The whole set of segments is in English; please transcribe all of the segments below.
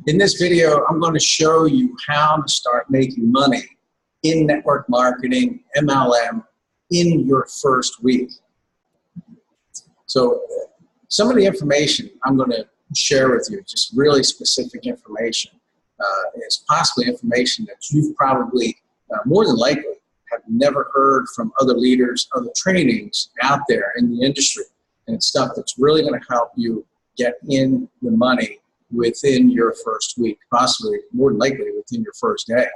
In this video, I'm going to show you how to start making money in network marketing, MLM, in your first week. So some of the information I'm going to share with you, just really specific information, is possibly information that you've probably, more than likely, have never heard from other leaders, other trainings out there in the industry. And it's stuff that's really going to help you get in the money within your first week, possibly more than likely within your first day.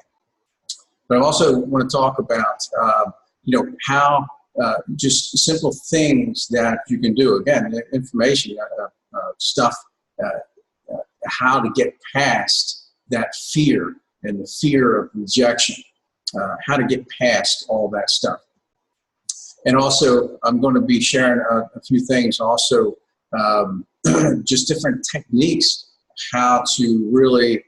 But I also want to talk about, how just simple things that you can do. Again, information, stuff, how to get past that fear and the fear of rejection, how to get past all that stuff. And also, I'm going to be sharing a few things also, just different techniques, how to really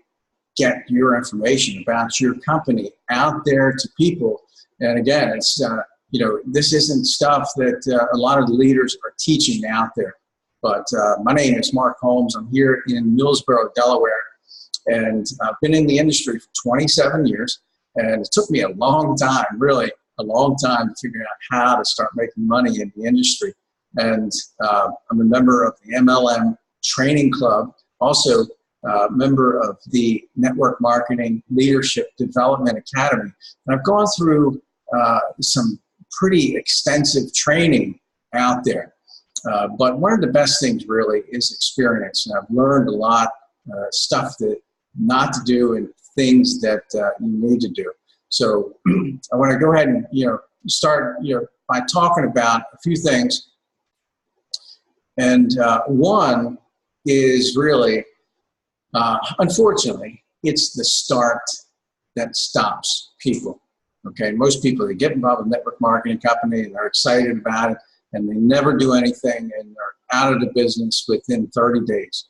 get your information about your company out there to people. And again, it's, this isn't stuff that a lot of the leaders are teaching out there. But my name is Mark Holmes. I'm here in Millsboro, Delaware, and I've been in the industry for 27 years. And it took me a long time, really a long time, to figure out how to start making money in the industry. And I'm a member of the MLM Training Club, also a member of the Network Marketing Leadership Development Academy. And I've gone through some pretty extensive training out there. But one of the best things really is experience. And I've learned a lot stuff that not to do and things that you need to do. So I want to go ahead and start by talking about a few things. And one is really, unfortunately, it's the start that stops people. Okay, most people, they get involved with network marketing company and they're excited about it, and they never do anything, and they're out of the business within 30 days.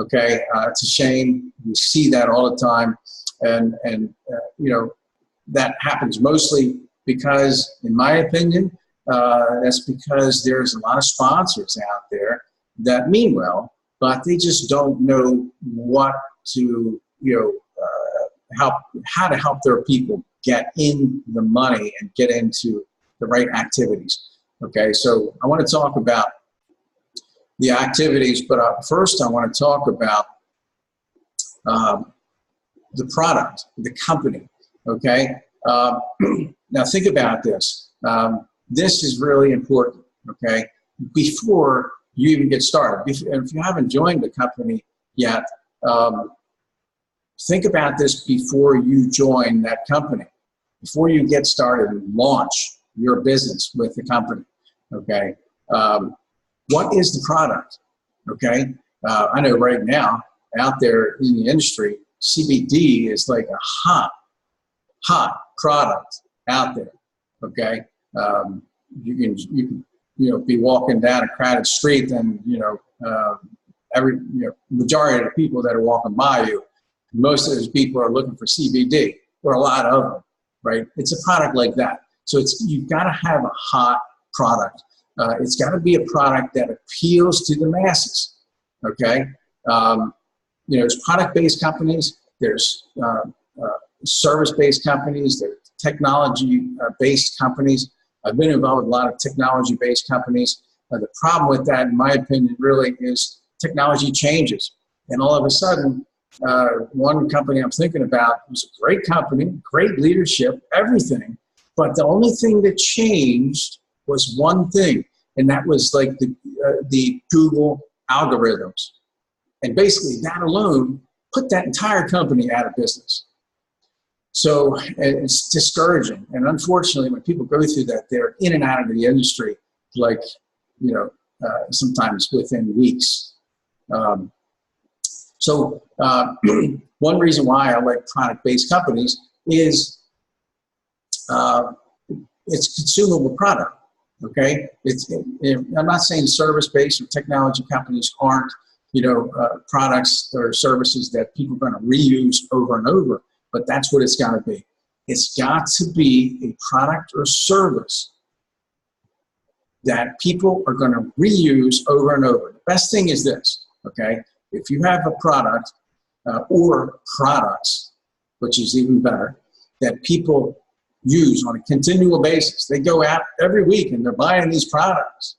Okay, it's a shame. You see that all the time, and that happens mostly because, in my opinion, that's because there's a lot of sponsors out there that mean well, but they just don't know what to, how to help their people get in the money and get into the right activities. Okay, so I want to talk about the activities, but first I want to talk about the product, the company. Okay, now think about this. This is really important. Okay, before you even get started, if you haven't joined the company yet, think about this before you join that company, before you get started and launch your business with the company. Okay, what is the product? Okay, I know right now out there in the industry, CBD is like a hot product out there. Okay, you can be walking down a crowded street, and majority of the people that are walking by you, most of those people are looking for CBD, or a lot of them, right? It's a product like that. So you've got to have a hot product. It's got to be a product that appeals to the masses. Okay, there's product-based companies, there's service-based companies, there's technology-based companies. I've been involved with a lot of technology-based companies. The problem with that, in my opinion, really is technology changes. And all of a sudden, one company I'm thinking about was a great company, great leadership, everything. But the only thing that changed was one thing, and that was like the Google algorithms. And basically, that alone put that entire company out of business. So it's discouraging. And unfortunately, when people go through that, they're in and out of the industry, like, sometimes within weeks. So one reason why I like product-based companies is it's consumable product. Okay, I'm not saying service-based or technology companies aren't, products or services that people are going to reuse over and over, but that's what it's got to be. It's got to be a product or service that people are going to reuse over and over. The best thing is this, okay? If you have a product or products, which is even better, that people use on a continual basis. They go out every week and they're buying these products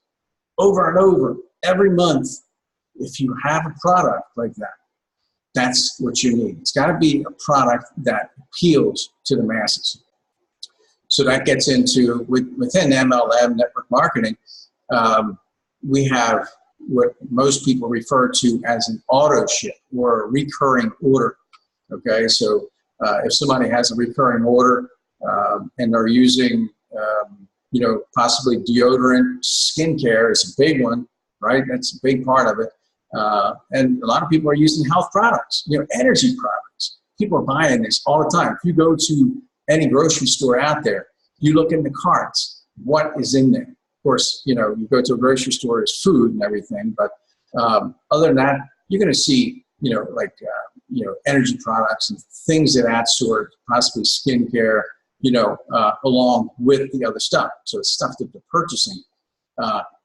over and over every month. If you have a product like that, that's what you need. It's got to be a product that appeals to the masses. So that gets into, within MLM, network marketing, we have what most people refer to as an auto ship or a recurring order. Okay, so if somebody has a recurring order and they're using, possibly deodorant, skincare is a big one, right? That's a big part of it. And a lot of people are using health products, energy products. People are buying this all the time. If you go to any grocery store out there, you look in the carts, what is in there? Of course, you go to a grocery store, there's food and everything, but other than that, you're going to see, energy products and things of that sort, possibly skincare, along with the other stuff. So it's stuff that they're purchasing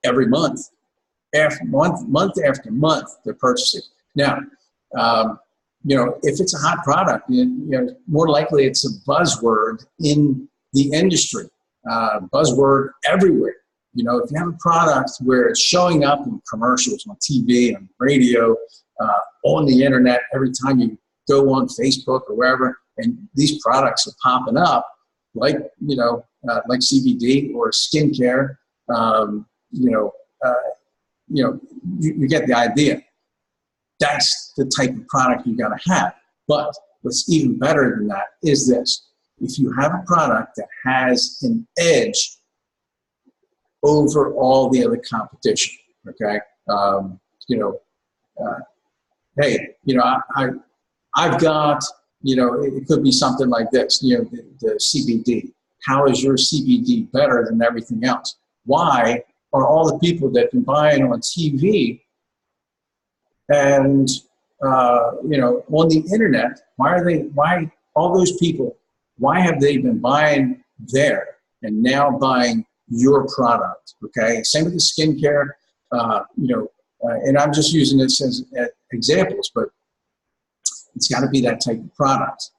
every month. Month after month, they're purchasing. Now, if it's a hot product, more likely it's a buzzword in the industry, buzzword everywhere. If you have a product where it's showing up in commercials on TV, on radio, on the internet, every time you go on Facebook or wherever, and these products are popping up, like CBD or skincare, you get the idea. That's the type of product you got to have. But what's even better than that is this. If you have a product that has an edge over all the other competition, okay? I've got, it could be something like this, the CBD. How is your CBD better than everything else? Why are all the people that have been buying on TV and, on the internet, why all those people, why have they been buying there and now buying your product, okay? Same with the skincare, and I'm just using this as examples, but it's got to be that type of product.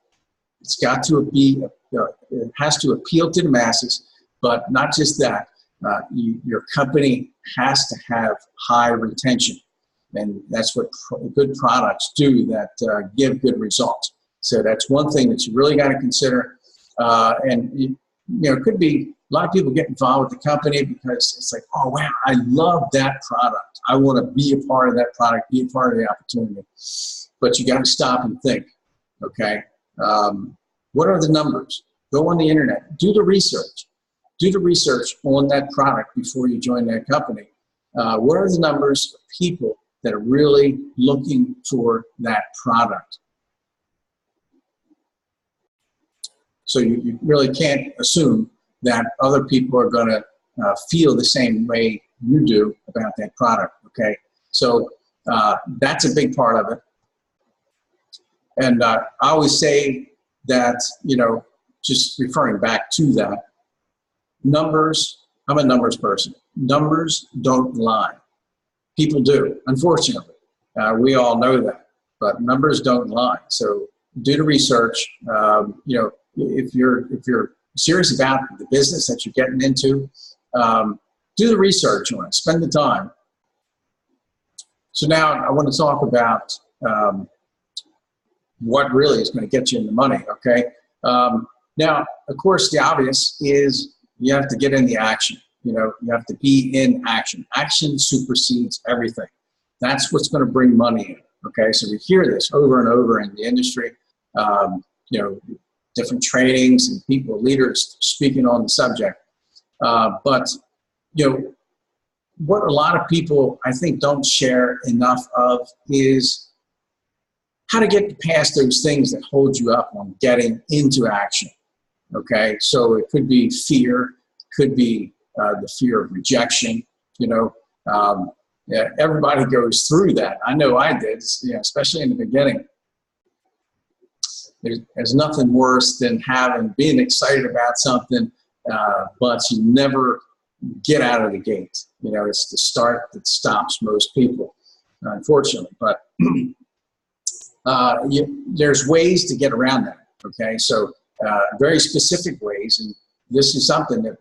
It's got to be, it has to appeal to the masses, but not just that. Your company has to have high retention, and that's what good products do that give good results. So that's one thing that you really got to consider. And it could be a lot of people get involved with the company because it's like, oh wow, I love that product. I want to be a part of that product, be a part of the opportunity. But you got to stop and think. Okay, what are the numbers? Go on the internet, do the research. Do the research on that product before you join that company. What are the numbers of people that are really looking for that product? So you really can't assume that other people are going to feel the same way you do about that product, okay? So that's a big part of it. And I always say that, just referring back to that, numbers, I'm a numbers person. Numbers don't lie. People do, unfortunately. We all know that, but numbers don't lie. So do the research. If you're serious about the business that you're getting into, do the research on it. Spend the time. So now I want to talk about what really is going to get you in the money, okay? Now, of course, the obvious is you have to get in the action. You have to be in action. Action supersedes everything. That's what's going to bring money in, okay? So we hear this over and over in the industry, different trainings and people, leaders speaking on the subject. But what a lot of people, I think, don't share enough of is how to get past those things that hold you up on getting into action, okay? So it could be fear, could be the fear of rejection, everybody goes through that. I know I did, especially in the beginning. There's nothing worse than being excited about something, but you never get out of the gate. It's the start that stops most people, unfortunately. But there's ways to get around that, okay? So very specific ways, and this is something that,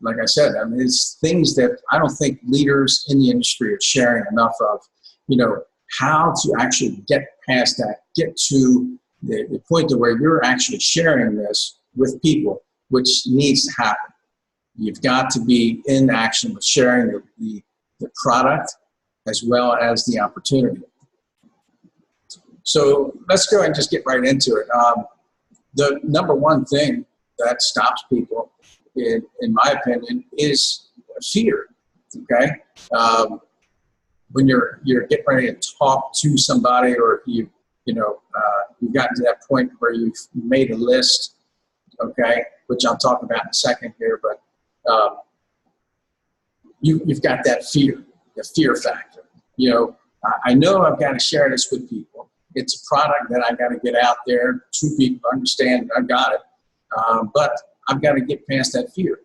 like I said, I mean, it's things that I don't think leaders in the industry are sharing enough of, you know, how to actually get past that, get to the point to where you're actually sharing this with people, which needs to happen. You've got to be in action with sharing the product as well as the opportunity. So let's go and just get right into it. The number one thing that stops people, in my opinion, is fear, okay? When you're getting ready to talk to somebody, or you've gotten to that point where you've made a list, okay, which I'll talk about in a second here, but you've got that fear, the fear factor. You know, I know I've got to share this with people. It's a product that I got to get out there to people, understand I got it, but I've got to get past that fear.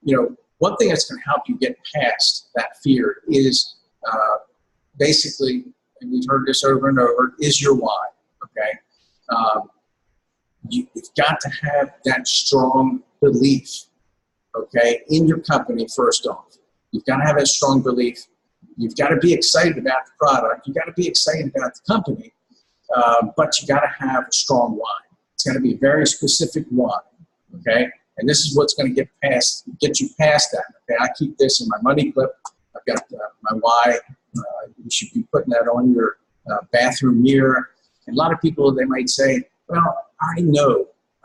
You know, one thing that's going to help you get past that fear is basically, and we've heard this over and over, is your why, okay? You've got to have that strong belief, okay, in your company first off. You've got to have a strong belief. You've got to be excited about the product. You've got to be excited about the company, but you got to have a strong why. It's got to be a very specific why, okay? And this is what's going to get you past that, okay? I keep this in my money clip. I've got my why. You should be putting that on your bathroom mirror. And a lot of people, they might say, well, I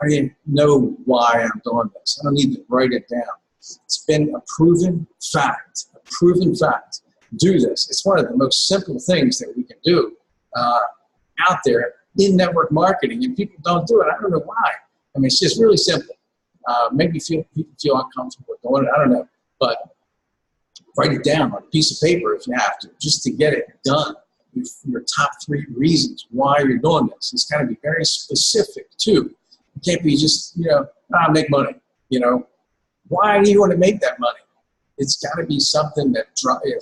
already know why I'm doing this. I don't need to write it down. It's been a proven fact, do this. It's one of the most simple things that we can do out there in network marketing, and people don't do it. I don't know why. I mean, it's just really simple. Maybe people feel uncomfortable doing it. I don't know. But write it down on a piece of paper if you have to, just to get it done. Your top 3 reasons why you're doing this. It's got to be very specific, too. It can't be just, you know, make money, you know. Why do you want to make that money? It's got to be something that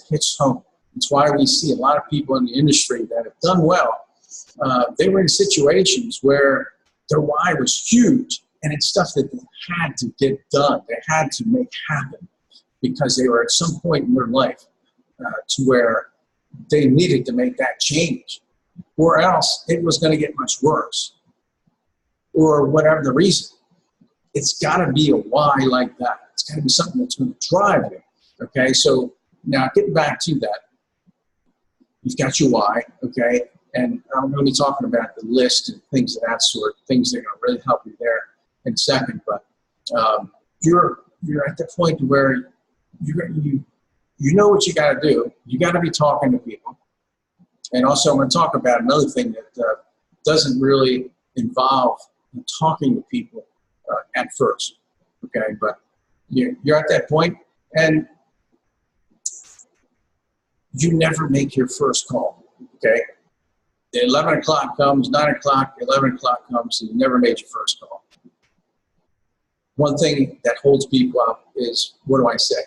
hits home. It's why we see a lot of people in the industry that have done well. They were in situations where their why was huge, and it's stuff that they had to get done. They had to make happen because they were at some point in their life to where they needed to make that change, or else it was going to get much worse, or whatever the reason. It's got to be a why like that. It's got to be something that's going to drive you. Okay, so now getting back to that, you've got your why, okay, and I'm going to be talking about the list and things of that sort, things that are going to really help you there in a second. But you're at the point where you know what you got to do. You got to be talking to people, and also I'm going to talk about another thing that doesn't really involve talking to people at first, okay, but you're at that point, and you never make your first call, okay? The 11 o'clock comes, 9 o'clock, 11 o'clock comes, and you never made your first call. One thing that holds people up is, what do I say?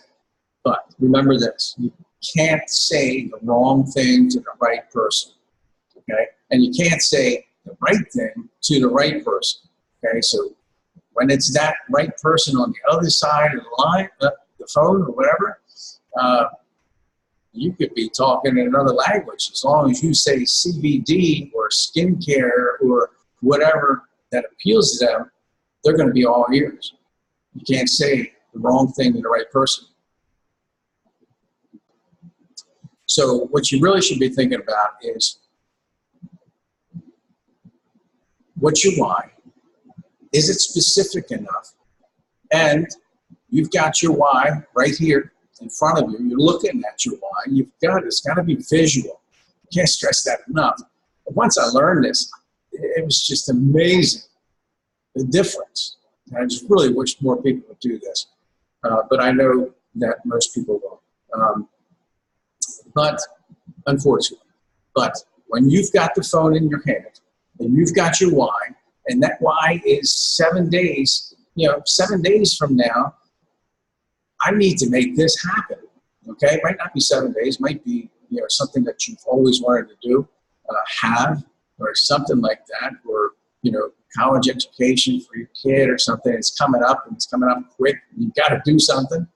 But remember this, you can't say the wrong thing to the right person, okay? And you can't say the right thing to the right person, okay? So when it's that right person on the other side of the line, the phone or whatever, you could be talking in another language. As long as you say CBD or skincare or whatever that appeals to them, they're going to be all ears. You can't say the wrong thing to the right person. So what you really should be thinking about is, what's your why? Is it specific enough? And you've got your why right here in front of you. You're looking at your why. It's got to be visual. I can't stress that enough. But once I learned this, it was just amazing, the difference. And I just really wish more people would do this. But I know that most people won't. But unfortunately, when you've got the phone in your hand and you've got your why, and that why is 7 days, 7 days from now, I need to make this happen, okay? It might not be 7 days, might be, something that you've always wanted to do. have, or something like that, or, you know, college education for your kid or something. It's coming up, and it's coming up quick. You've got to do something.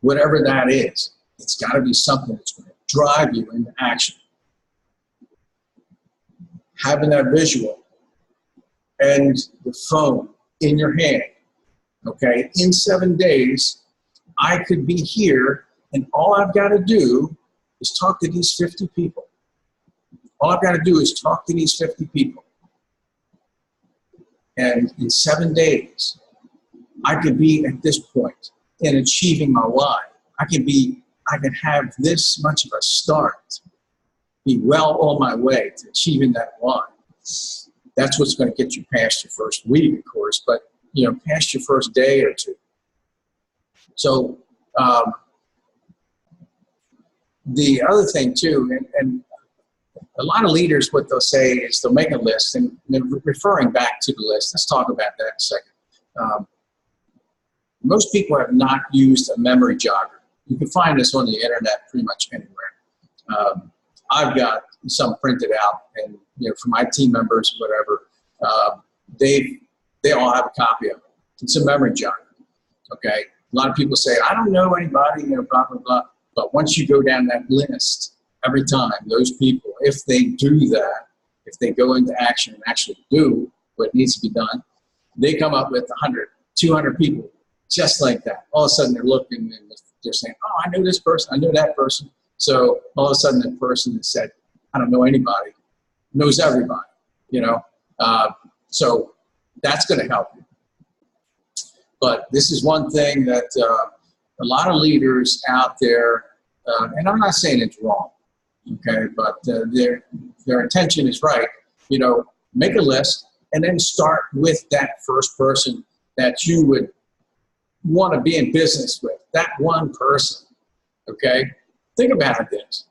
Whatever that is, it's got to be something that's going to drive you into action. Having that visual and the phone in your hand, okay? In 7 days, I could be here, and all I've got to do is talk to these 50 people. All I've got to do is talk to these 50 people. And in 7 days, I could be at this point in achieving my why. I can have this much of a start, be well on my way to achieving that why. That's what's going to get you past your first week, of course, but, you know, past your first day or two. So the other thing too, and a lot of leaders, what they'll say is they'll make a list, and referring back to the list, let's talk about that in a second. Most people have not used a memory jogger. You can find this on the internet pretty much anywhere. I've got some printed out, and, you know, for my team members, whatever, they all have a copy of it. It's a memory jogger, okay? A lot of people say, I don't know anybody, you know, blah, blah, blah. But once you go down that list, every time those people, if they do that, if they go into action and actually do what needs to be done, they come up with 100, 200 people just like that. All of a sudden they're looking and they're saying, oh, I know this person, I know that person. So all of a sudden the person that said, I don't know anybody, knows everybody, you know. So that's going to help you. But this is one thing that a lot of leaders out there, and I'm not saying it's wrong, okay, but their intention is right. You know, make a list and then start with that first person that you would want to be in business with, that one person, okay? Think about this.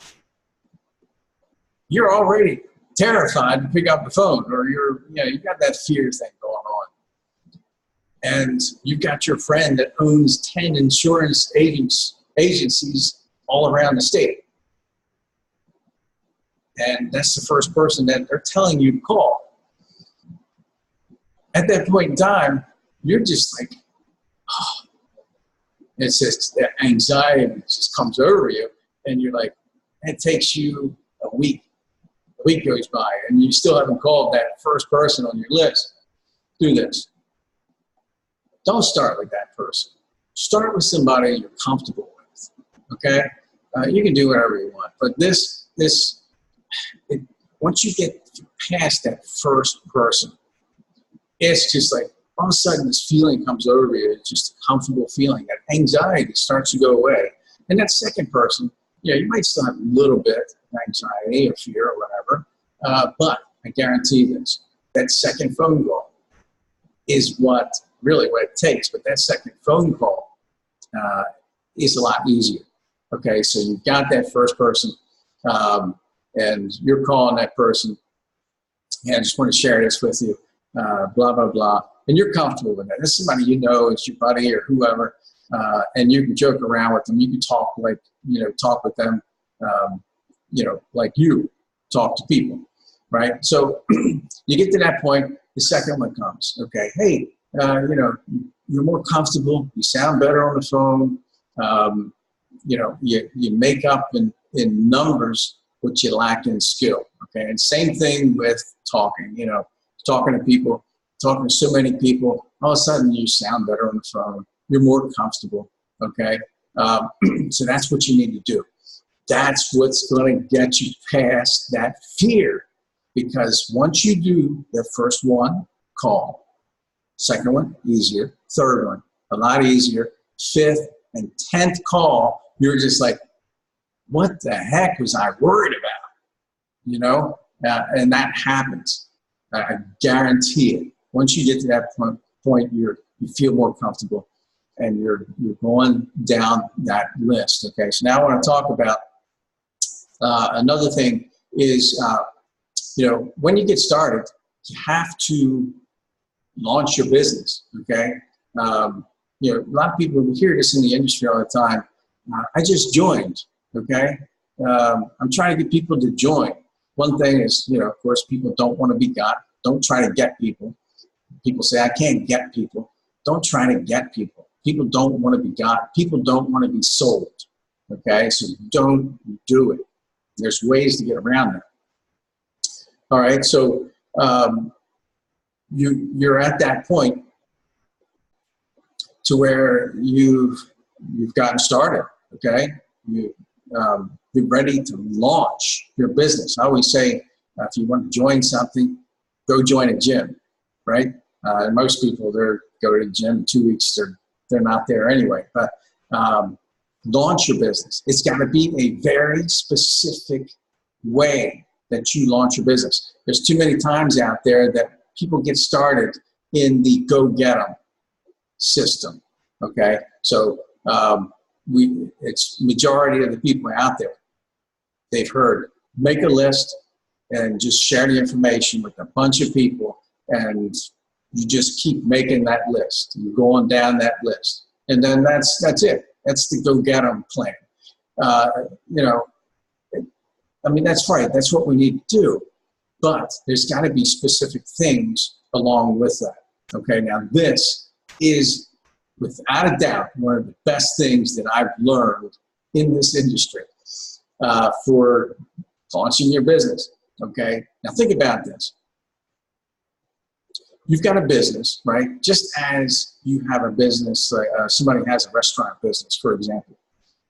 You're already terrified to pick up the phone, or you got that fear thing going on. And you've got your friend that owns 10 insurance agencies all around the state. And that's the first person that they're telling you to call. At that point in time, you're just like, oh, it's just that anxiety just comes over you. And you're like, it takes you a week. A week goes by and you still haven't called that first person on your list. Do this. Don't start with that person. Start with somebody you're comfortable with, okay? You can do whatever you want, but once you get past that first person, it's just like all of a sudden this feeling comes over you. It's just a comfortable feeling. That anxiety starts to go away. And that second person, yeah, you might still have a little bit of anxiety or fear or whatever, but I guarantee this, that second phone call is really what it takes. But that second phone call is a lot easier. Okay, so you've got that first person, and you're calling that person, and I just want to share this with you, blah, blah, blah, and you're comfortable with that. This is somebody you know, it's your buddy or whoever, and you can joke around with them. You can talk talk with them, like you talk to people, right? So you get to that point, the second one comes, okay, hey, you're more comfortable, you sound better on the phone, you make up in numbers what you lack in skill, okay? And same thing with talking, talking to people, talking to so many people, all of a sudden you sound better on the phone, you're more comfortable, okay? So that's what you need to do. That's what's going to get you past that fear, because once you do the first one, call. Second one, easier. Third one, a lot easier. Fifth and 10th call, you're just like, what the heck was I worried about? And that happens. I guarantee it. Once you get to that point, you feel more comfortable, and you're going down that list. Okay, so now I want to talk about another thing is, when you get started, you have to launch your business. Okay, a lot of people hear this in the industry all the time. I just joined. Okay, I'm trying to get people to join. One thing is, of course, people don't want to be got. Don't try to get people. People say, I can't get people. Don't try to get people. People don't want to be got. People don't want to be sold. Okay, so don't do it. There's ways to get around that. All right, so you're at that point to where you've gotten started. Okay, you're ready to launch your business. I always say, if you want to join something, go join a gym, right? Most people, they go to the gym in 2 weeks, they're not there anyway. But launch your business. It's got to be a very specific way that you launch your business. There's too many times out there that people get started in the go get 'em system. Okay, so it's majority of the people out there. They've heard, make a list and just share the information with a bunch of people, and you just keep making that list. You're going down that list, and then that's it. That's the go get 'em plan. That's right. That's what we need to do. But there's got to be specific things along with that. Okay, now this is, without a doubt, one of the best things that I've learned in this industry for launching your business. Okay, now think about this. You've got a business, right? Just as you have a business, somebody has a restaurant business, for example.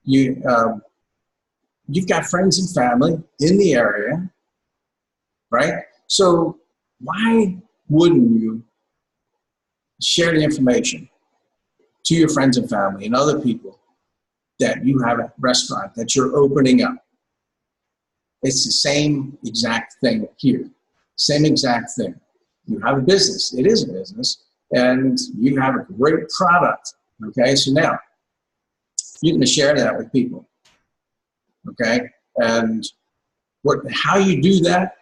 You've got friends and family in the area, right? So why wouldn't you share the information to your friends and family and other people that you have a restaurant that you're opening up? It's the same exact thing here. Same exact thing. You have a business. It is a business. And you have a great product. Okay, so now you're going to share that with people. Okay, and how you do that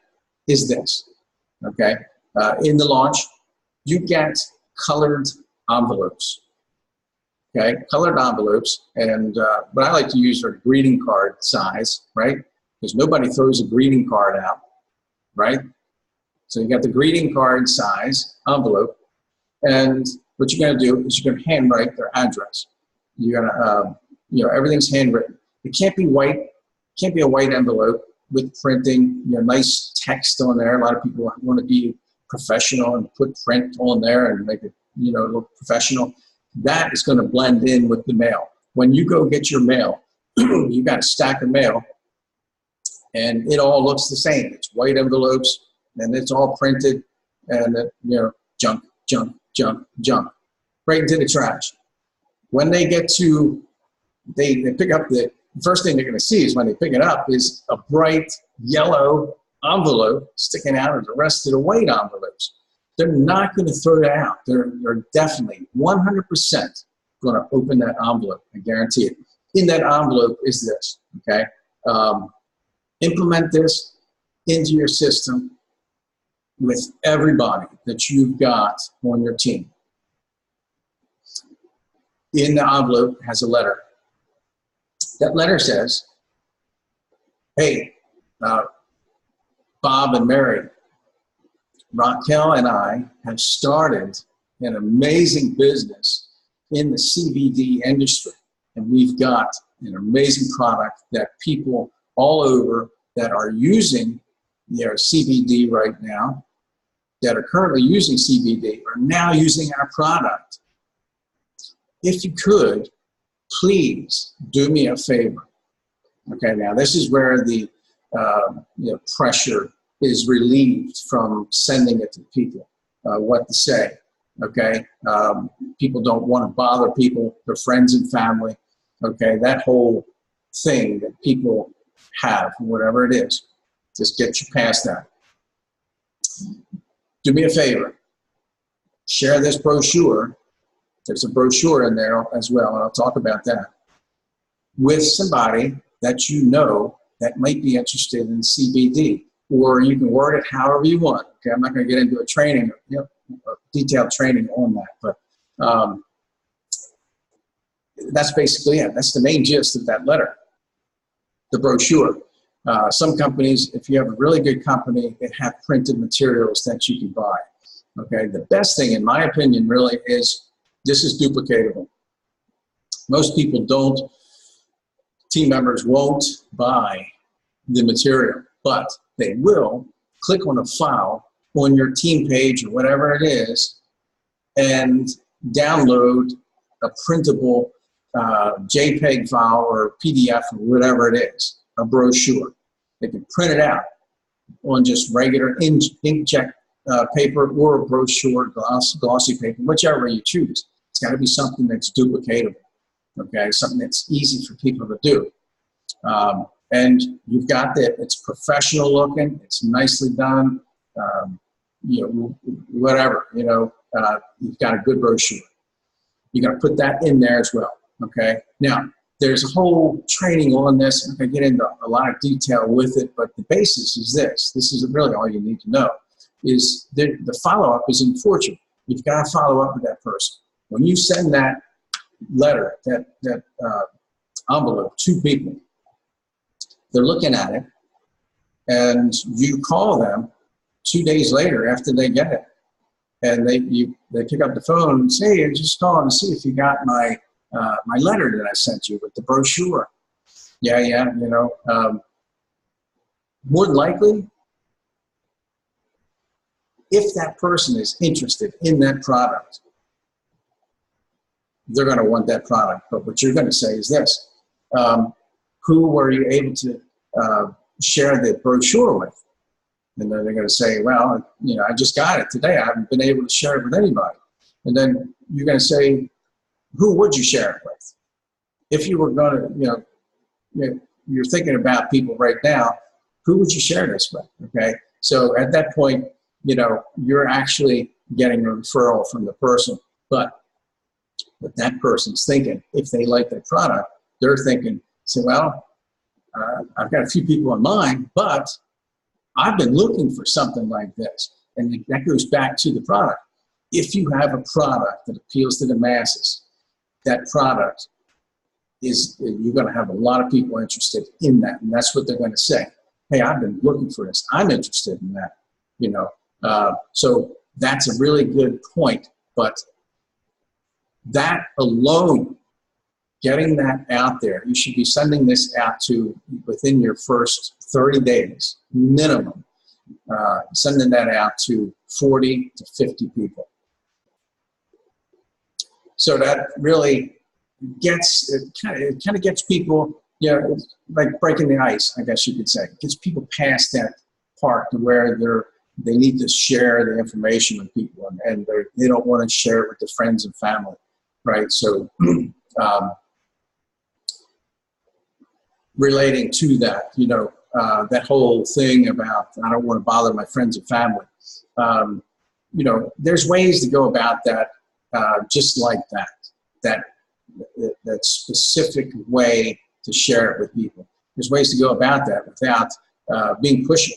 is this. Okay, in the launch, you get colored envelopes. Okay, colored envelopes, and what I like to use are greeting card size, right? Because nobody throws a greeting card out, right? So you got the greeting card size envelope, and what you're going to do is you're going to handwrite their address. You're going to, everything's handwritten. It can't be white. It can't be a white envelope with printing, nice text on there. A lot of people want to be professional and put print on there and make it, look professional. That is going to blend in with the mail. When you go get your mail, you got a stack of mail, and it all looks the same. It's white envelopes, and it's all printed, and junk, junk, junk, junk, right into the trash. When they get to, they pick up the first thing they're going to see is when they pick it up is a bright yellow envelope sticking out of the rest of the white envelopes. They're not going to throw that out. They're definitely 100% going to open that envelope. I guarantee it. In that envelope is this. Okay, implement this into your system with everybody that you've got on your team. In the envelope has a letter. That letter says, hey, Bob and Mary, Raquel and I have started an amazing business in the CBD industry. And we've got an amazing product that people all over that are using CBD right now, that are currently using CBD, are now using our product. If you could, please do me a favor. Okay, now this is where the pressure is relieved from sending it to people, what to say. Okay, people don't want to bother people, their friends and family. Okay, that whole thing that people have, whatever it is, just get you past that. Do me a favor, share this brochure. There's a brochure in there as well, and I'll talk about that, with somebody that you know that might be interested in CBD, or you can word it however you want. Okay, I'm not going to get into a training, detailed training on that, but that's basically it. That's the main gist of that letter, the brochure. Some companies, if you have a really good company, they have printed materials that you can buy. Okay, the best thing, in my opinion, really is this is duplicatable. Most people don't, team members won't buy the material, but they will click on a file on your team page or whatever it is and download a printable JPEG file or PDF or whatever it is, a brochure. They can print it out on just regular inkjet paper or a brochure, glossy paper, whichever you choose. It's got to be something that's duplicatable, okay? Something that's easy for people to do. And you've got that, it's professional looking, it's nicely done, you know, whatever, you know, you've got a good brochure. You got to put that in there as well, okay? Now, there's a whole training on this. I'm going to get into a lot of detail with it, but the basis is this. This is really all you need to know, is the follow-up is important. You've got to follow up with that person. When you send that letter, that envelope to people, they're looking at it, and you call them 2 days later after they get it, and they pick up the phone and say, "Hey, just calling to see if you got my letter that I sent you with the brochure." Yeah, you know. More than likely, if that person is interested in that product, they're going to want that product. But what you're going to say is this: who were you able to share the brochure with? And then they're going to say, "Well, you know, I just got it today. I haven't been able to share it with anybody." And then you're going to say, who would you share it with? If you were going to, you know, you're thinking about people right now, who would you share this with? Okay. So at that point, you know, you're actually getting a referral from the person, but what that person's thinking, if they like their product, they're thinking, say, well, I've got a few people in mind, but I've been looking for something like this. And that goes back to the product. If you have a product that appeals to the masses, that product is, you're going to have a lot of people interested in that. And that's what they're going to say. Hey, I've been looking for this. I'm interested in that. You know, so that's a really good point. But that alone, getting that out there, you should be sending this out to, within your first 30 days, minimum, sending that out to 40 to 50 people. So that really gets, it kind of gets people, you know, like breaking the ice, I guess you could say. It gets people past that part to where they need to share the information with people, and they don't want to share it with their friends and family, right? So relating to that, you know, that whole thing about, I don't want to bother my friends and family. You know, there's ways to go about that, just like that specific way to share it with people. There's ways to go about that without being pushy,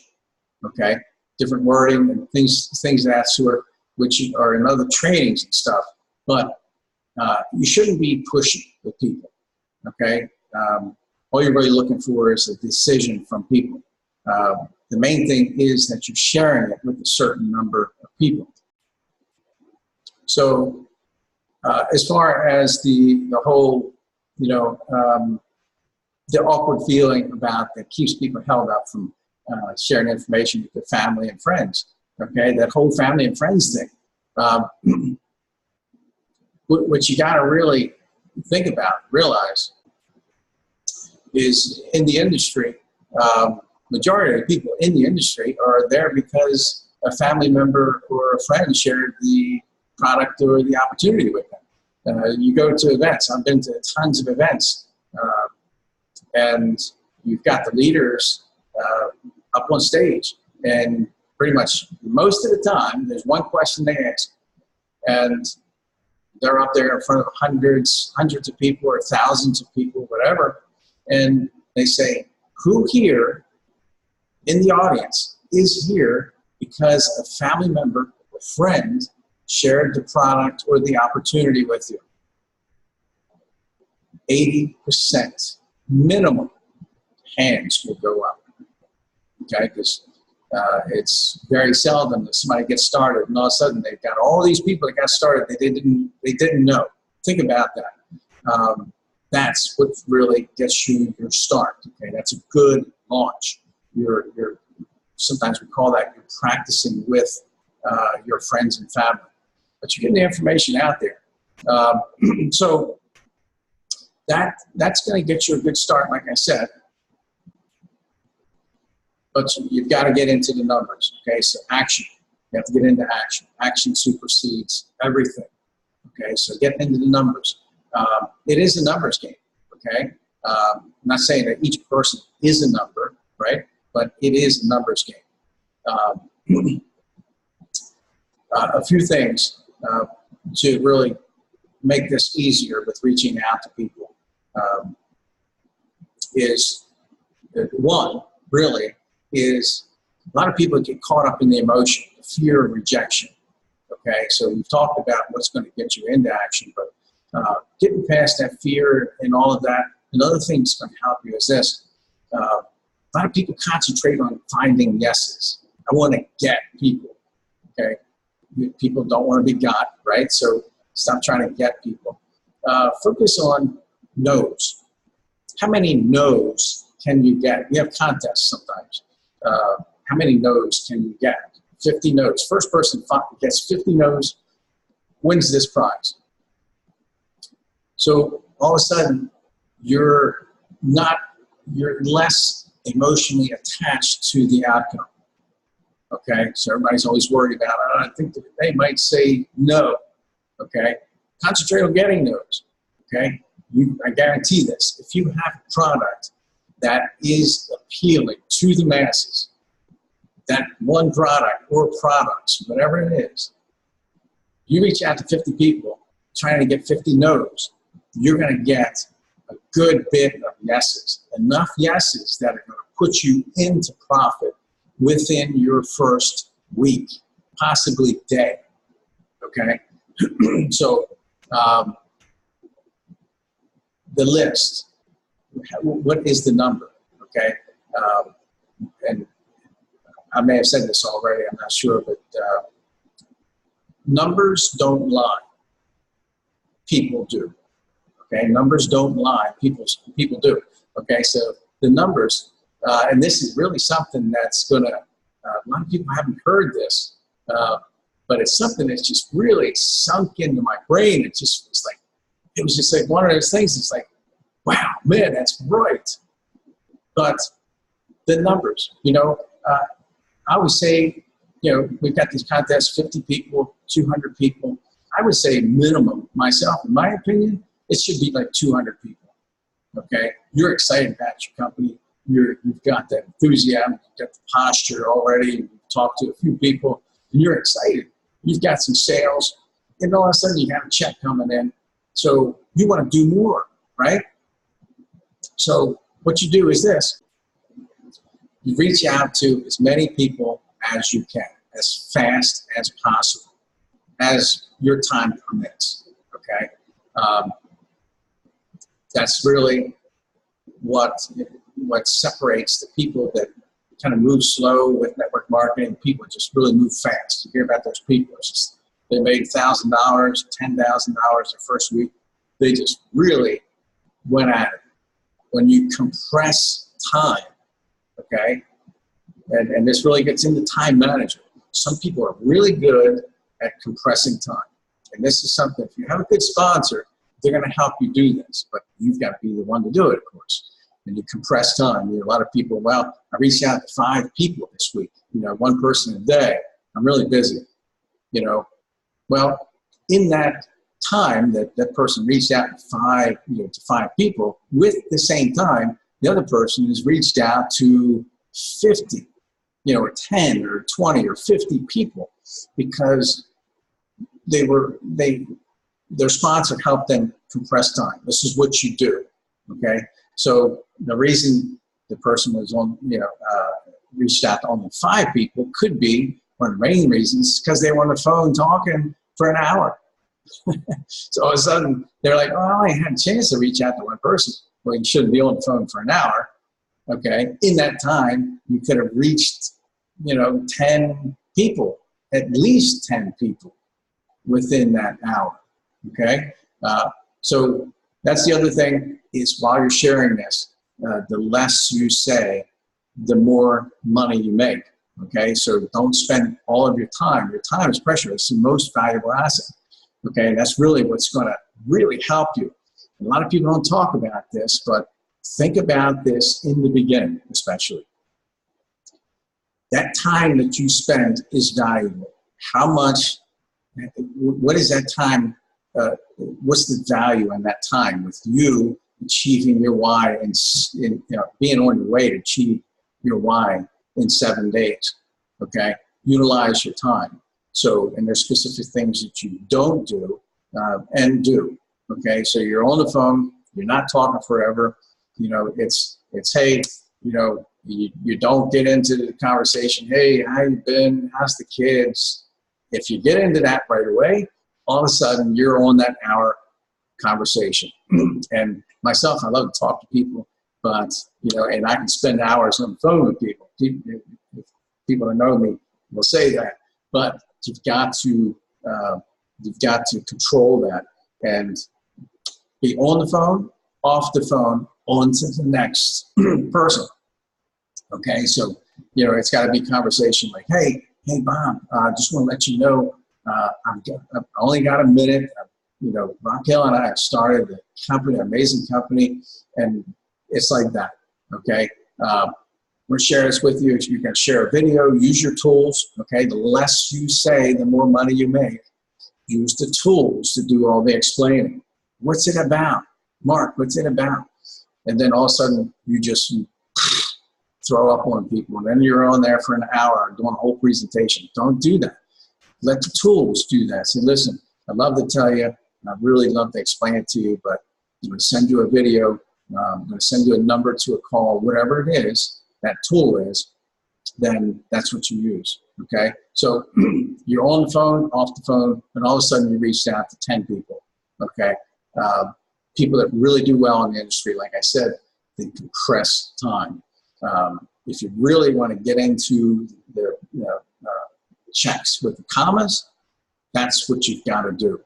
okay? Different wording and things of that sort, which are in other trainings and stuff. But you shouldn't be pushy with people, okay? All you're really looking for is a decision from people. The main thing is that you're sharing it with a certain number of people. So as far as the whole, you know, the awkward feeling about that keeps people held up from sharing information with their family and friends, okay, that whole family and friends thing, what you got to really think about, realize, is in the industry, majority of the people in the industry are there because a family member or a friend shared the product or the opportunity with them. You go to events. I've been to tons of events, and you've got the leaders up on stage, and pretty much most of the time, there's one question they ask, and they're up there in front of hundreds of people or thousands of people, whatever, and they say, who here in the audience is here because a family member or friend shared the product or the opportunity with you? 80% minimum hands will go up. okay? Because it's very seldom that somebody gets started and all of a sudden they've got all these people that got started they didn't know. Think about that. That's what really gets you your start. Okay, that's a good launch. You're sometimes we call that you're practicing with your friends and family, but you're getting the information out there. So that's going to get you a good start, like I said. But you've got to get into the numbers. Okay, so action. You have to get into action. Action supersedes everything. Okay, so getting into the numbers. It is a numbers game. Okay, I'm not saying that each person is a number, right? But it is a numbers game. A few things to really make this easier with reaching out to people is one, really, is a lot of people get caught up in the emotion, the fear of rejection. Okay, so we've talked about what's going to get you into action, but getting past that fear and all of that, another thing that's going to help you is this. A lot of people concentrate on finding yeses. I want to get people, okay? People don't want to be got, right? So stop trying to get people. Focus on no's. How many no's can you get? We have contests sometimes. How many no's can you get? 50 no's. First person gets 50 no's wins this prize. So all of a sudden, you're less emotionally attached to the outcome. Okay, so everybody's always worried about, I think that they might say no. Okay, concentrate on getting no's. Okay, I guarantee this. If you have a product that is appealing to the masses, that one product or products, whatever it is, you reach out to 50 people trying to get 50 no's, you're going to get a good bit of yeses, enough yeses that are going to put you into profit within your first week, possibly day, okay? So the list, what is the number, okay? And I may have said this already, I'm not sure, but numbers don't lie. People do. Okay, numbers don't lie. People do. Okay, so the numbers, and this is really something that's going to, a lot of people haven't heard this, but it's something that's just really sunk into my brain. It was just like one of those things. It's like, wow, man, that's right. But the numbers, I would say, we've got these contests, 50 people, 200 people. I would say minimum, myself, in my opinion, it should be like 200 people, okay? You're excited about your company. You've got that enthusiasm, you've got the posture already. You've talked to a few people, and you're excited. You've got some sales, and all of a sudden you have a check coming in. So you want to do more, right? So what you do is this. You reach out to as many people as you can, as fast as possible, as your time permits, okay? That's really what separates the people that kind of move slow with network marketing. People just really move fast. You hear about those people. It's just, they made $1,000, $10,000 their first week. They just really went at it. When you compress time, okay, and this really gets into time management. Some people are really good at compressing time. And this is something, if you have a good sponsor, they're going to help you do this, but you've got to be the one to do it, of course. And you compress time. A lot of people, well, I reached out to 5 people this week, one person a day. I'm really busy, Well, in that time that person reached out to 5 people, with the same time, the other person has reached out to 50, or 10 or 20 or 50 people, because their sponsor helped them compress time. This is what you do, okay? So the reason the person was reached out to only 5 people could be one of the main reasons, because they were on the phone talking for an hour. So all of a sudden they're like, oh, I only had a chance to reach out to one person. Well, you shouldn't be on the phone for an hour. Okay, in that time, you could have reached, 10 people, at least 10 people within that hour. Okay, so that's the other thing is while you're sharing this, the less you say, the more money you make. Okay, so don't spend all of your time. Your time is precious. It's the most valuable asset. Okay, that's really what's going to really help you. A lot of people don't talk about this, but think about this in the beginning, especially. That time that you spend is valuable. How much, what is that time, what's the value in that time with you achieving your why and being on your way to achieve your why in 7 days, okay? Utilize your time. So, and there's specific things that you don't do and do, okay? So you're on the phone, you're not talking forever, it's hey, you don't get into the conversation, hey, how you been, how's the kids? If you get into that right away, all of a sudden you're on that hour conversation. And myself, I love to talk to people, but, and I can spend hours on the phone with people. People that know me will say that, but you've got to control that and be on the phone, off the phone, on to the next person. Okay, so it's got to be conversation like, hey Bob, I just want to let you know I've only got a minute. Rock Hill and I have started a company, an amazing company, and it's like that. Okay, I'm going to share this with you. You can share a video, use your tools. Okay, the less you say, the more money you make. Use the tools to do all the explaining. What's it about? Mark, what's it about? And then all of a sudden, you just throw up on people. And then you're on there for an hour doing a whole presentation. Don't do that. Let the tools do that. Say, listen, I'd love to tell you, I'd really love to explain it to you, but I'm going to send you a video. I'm going to send you a number to a call, whatever it is, that tool is, then that's what you use, okay? So you're on the phone, off the phone, and all of a sudden you reached out to 10 people, okay? People that really do well in the industry, like I said, they compress time. If you really want to get into the checks with the commas, that's what you've got to do.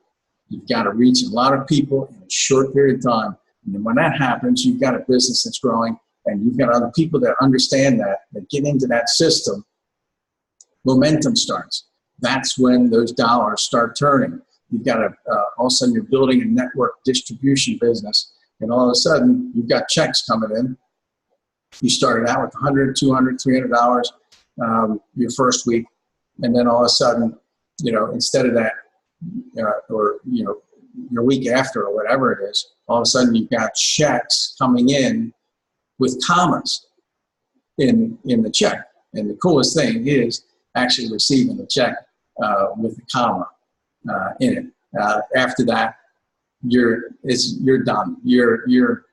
You've got to reach a lot of people in a short period of time. And then when that happens, you've got a business that's growing, and you've got other people that understand that get into that system. Momentum starts. That's when those dollars start turning. You've got all of a sudden you're building a network distribution business, and all of a sudden you've got checks coming in. You started out with $100, $200, $300 your first week, and then all of a sudden, instead of that, or your week after or whatever it is, all of a sudden you've got checks coming in with commas in the check. And the coolest thing is actually receiving the check with the comma in it. After that, you're done. You're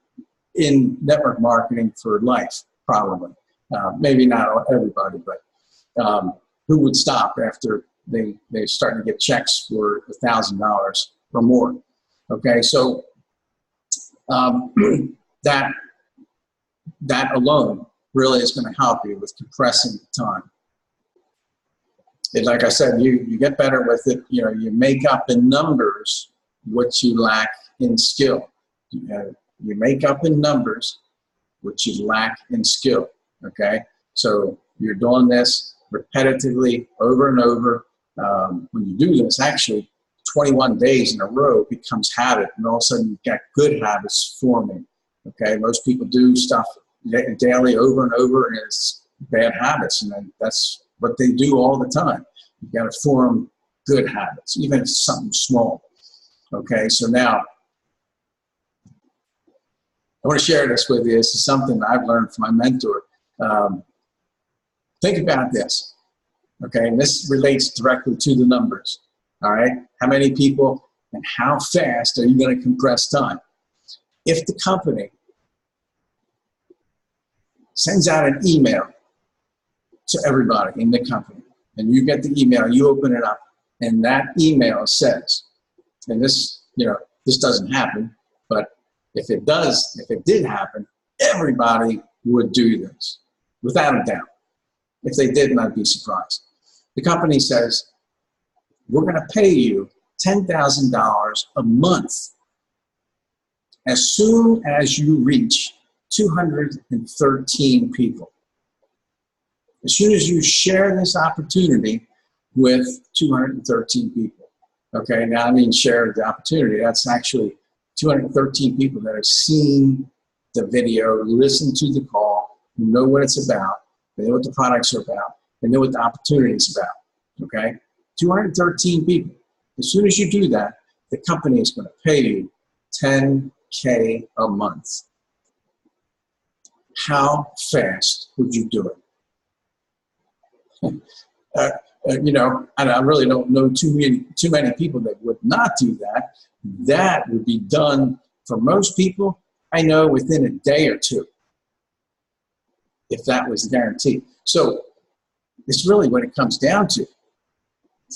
in network marketing for life, probably. Maybe not everybody, but who would stop after they start to get checks for $1,000 or more? Okay, so that alone really is going to help you with compressing the time. And like I said, you get better with it. You make up in numbers what you lack in skill. You make up in numbers what you lack in skill. Okay, so you're doing this repetitively over and over. When you do this, actually 21 days in a row becomes habit, and all of a sudden you've got good habits forming. Okay, most people do stuff daily over and over, and it's bad habits, and that's what they do all the time. You've got to form good habits, even if it's something small. Okay, so now I want to share this with you. This is something I've learned from my mentor. Think about this, okay? And this relates directly to the numbers, all right? How many people and how fast are you going to compress time? If the company sends out an email to everybody in the company, and you get the email, you open it up, and that email says, and this, this doesn't happen, but if it did happen, everybody would do this, without a doubt. If they didn't, I'd be surprised. The company says, we're going to pay you $10,000 a month as soon as you reach 213 people. As soon as you share this opportunity with 213 people. Okay, now I mean share the opportunity. That's actually 213 people that have seen the video, listened to the call, know what it's about, they know what the products are about, they know what the opportunity is about. Okay, 213 people. As soon as you do that, the company is going to pay you $10K a month. How fast would you do it? You know, and I really don't know too many people that would not do that. That would be done for most people, I know, within a day or two, if that was guaranteed. So it's really what it comes down to.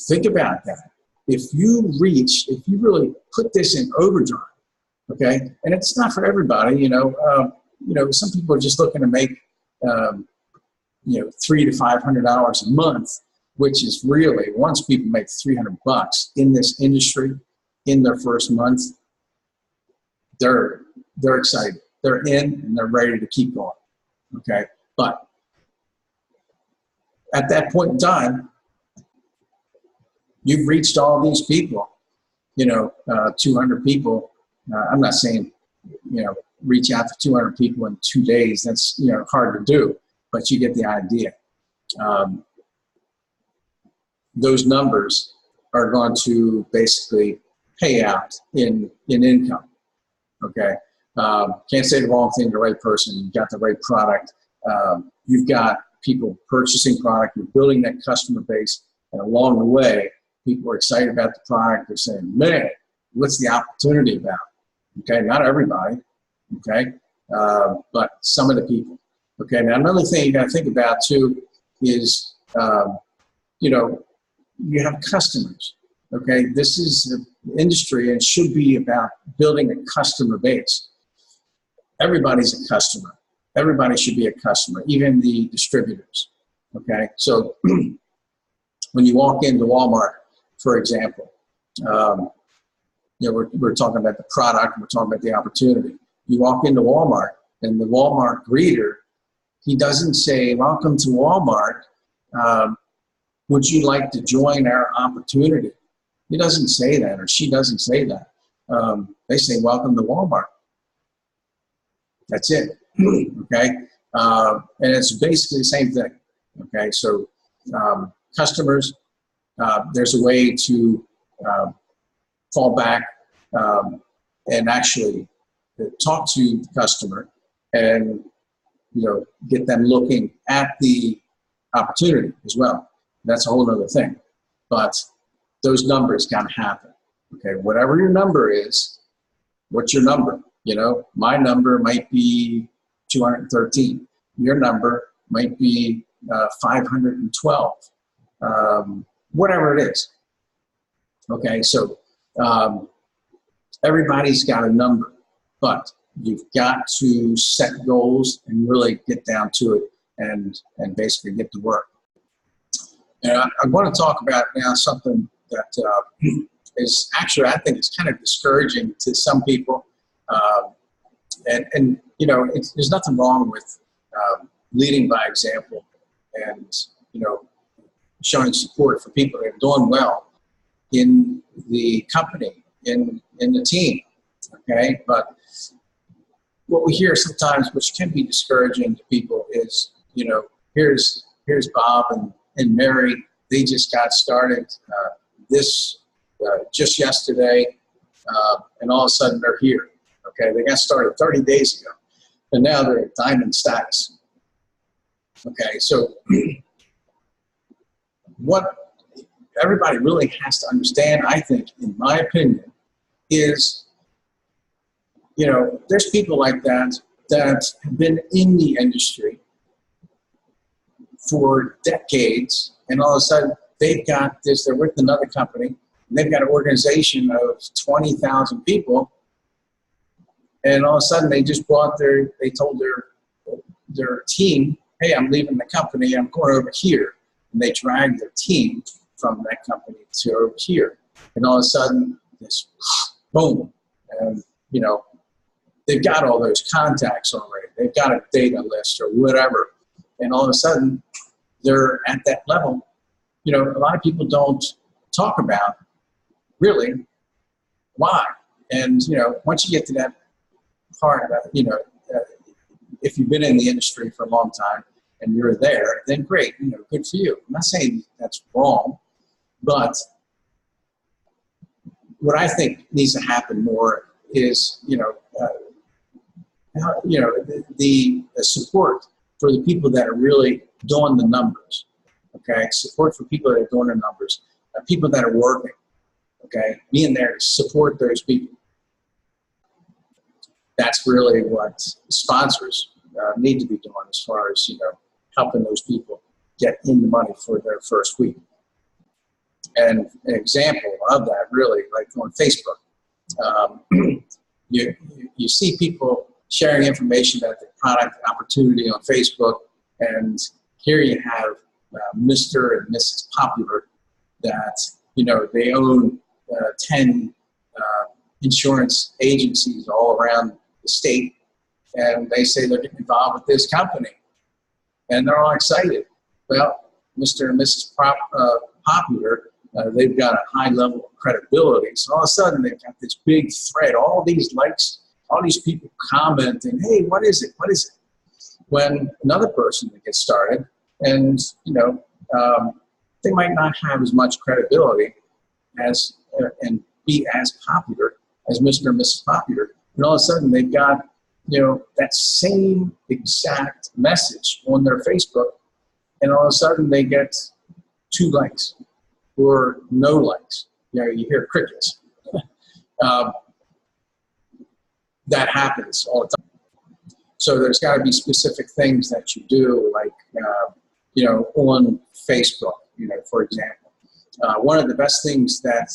Think about that. If you really put this in overdrive, okay, and it's not for everybody, you know, some people are just looking to make, $300 to $500 a month, which is really, once people make $300 in this industry in their first month, they're excited. They're in and they're ready to keep going. Okay, but at that point in time, you've reached all these people. 200 people. I'm not saying, reach out to 200 people in 2 days. That's hard to do, but you get the idea. Those numbers are going to basically pay out in income. Okay, can't say the wrong thing to the right person. You've got the right product. You've got people purchasing product. You're building that customer base, and along the way, people are excited about the product. They're saying, "Man, what's the opportunity about?" Okay, not everybody. Okay, but some of the people. Okay, now another thing you got to think about too is, you have customers. Okay, this is an industry and should be about building a customer base. Everybody's a customer. Everybody should be a customer, even the distributors. Okay, so when you walk into Walmart, for example, we're talking about the product, we're talking about the opportunity. You walk into Walmart, and the Walmart greeter, he doesn't say, "Welcome to Walmart. Would you like to join our opportunity?" He doesn't say that, or she doesn't say that. They say, "Welcome to Walmart." That's it. Okay, and it's basically the same thing. Okay, so customers, there's a way to fall back and actually talk to the customer and get them looking at the opportunity as well. That's a whole other thing. But those numbers got to happen. Okay, whatever your number is, what's your number? My number might be 213. Your number might be 512. Whatever it is. Okay, so everybody's got a number, but you've got to set goals and really get down to it and basically get to work. And I want to talk about now something that is actually, I think, it's kind of discouraging to some people. There's nothing wrong with leading by example and showing support for people that are doing well in the company, in the team. Okay, but what we hear sometimes, which can be discouraging to people, is here's Bob and Mary. They just got started just yesterday, and all of a sudden they're here. Okay, they got started 30 days ago, and now they're at diamond status. Okay, so what everybody really has to understand, I think, in my opinion, is there's people like that have been in the industry for decades, and all of a sudden they've got this, they're with another company, and they've got an organization of 20,000 people, and all of a sudden they just told their team, hey, I'm leaving the company, I'm going over here. And they drag their team from that company to over here. And all of a sudden, this boom. And, you know, they've got all those contacts already. They've got a data list or whatever. And all of a sudden, they're at that level. You know, a lot of people don't talk about really why. And, you know, once you get to that part, you know, if you've been in the industry for a long time and you're there, then great, you know, good for you. I'm not saying that's wrong, but what I think needs to happen more is, the support for the people that are really doing the numbers, okay? Support for people that are doing the numbers, people that are working, okay? Being there to support those people. That's really what sponsors need to be doing as far as, you know, helping those people get in the money for their first week. And an example of that, really, like on Facebook, you see people sharing information about the product opportunity on Facebook, and here you have Mr. and Mrs. Popular that, you know, they own 10 insurance agencies all around the state, and they say they're getting involved with this company, and they're all excited. Well, Mr. and Mrs. Popular, they've got a high level of credibility, so all of a sudden they've got this big thread, all these likes, all these people commenting, hey, what is it, what is it? When another person that gets started, and, you know, they might not have as much credibility as, and be as popular as Mr. and Mrs. Popular, and all of a sudden they've got, you know, that same exact message on their Facebook, and all of a sudden they get 2 likes or no likes. You know, you hear crickets. That happens all the time. So there's got to be specific things that you do, like, you know, on Facebook, you know, for example. One of the best things that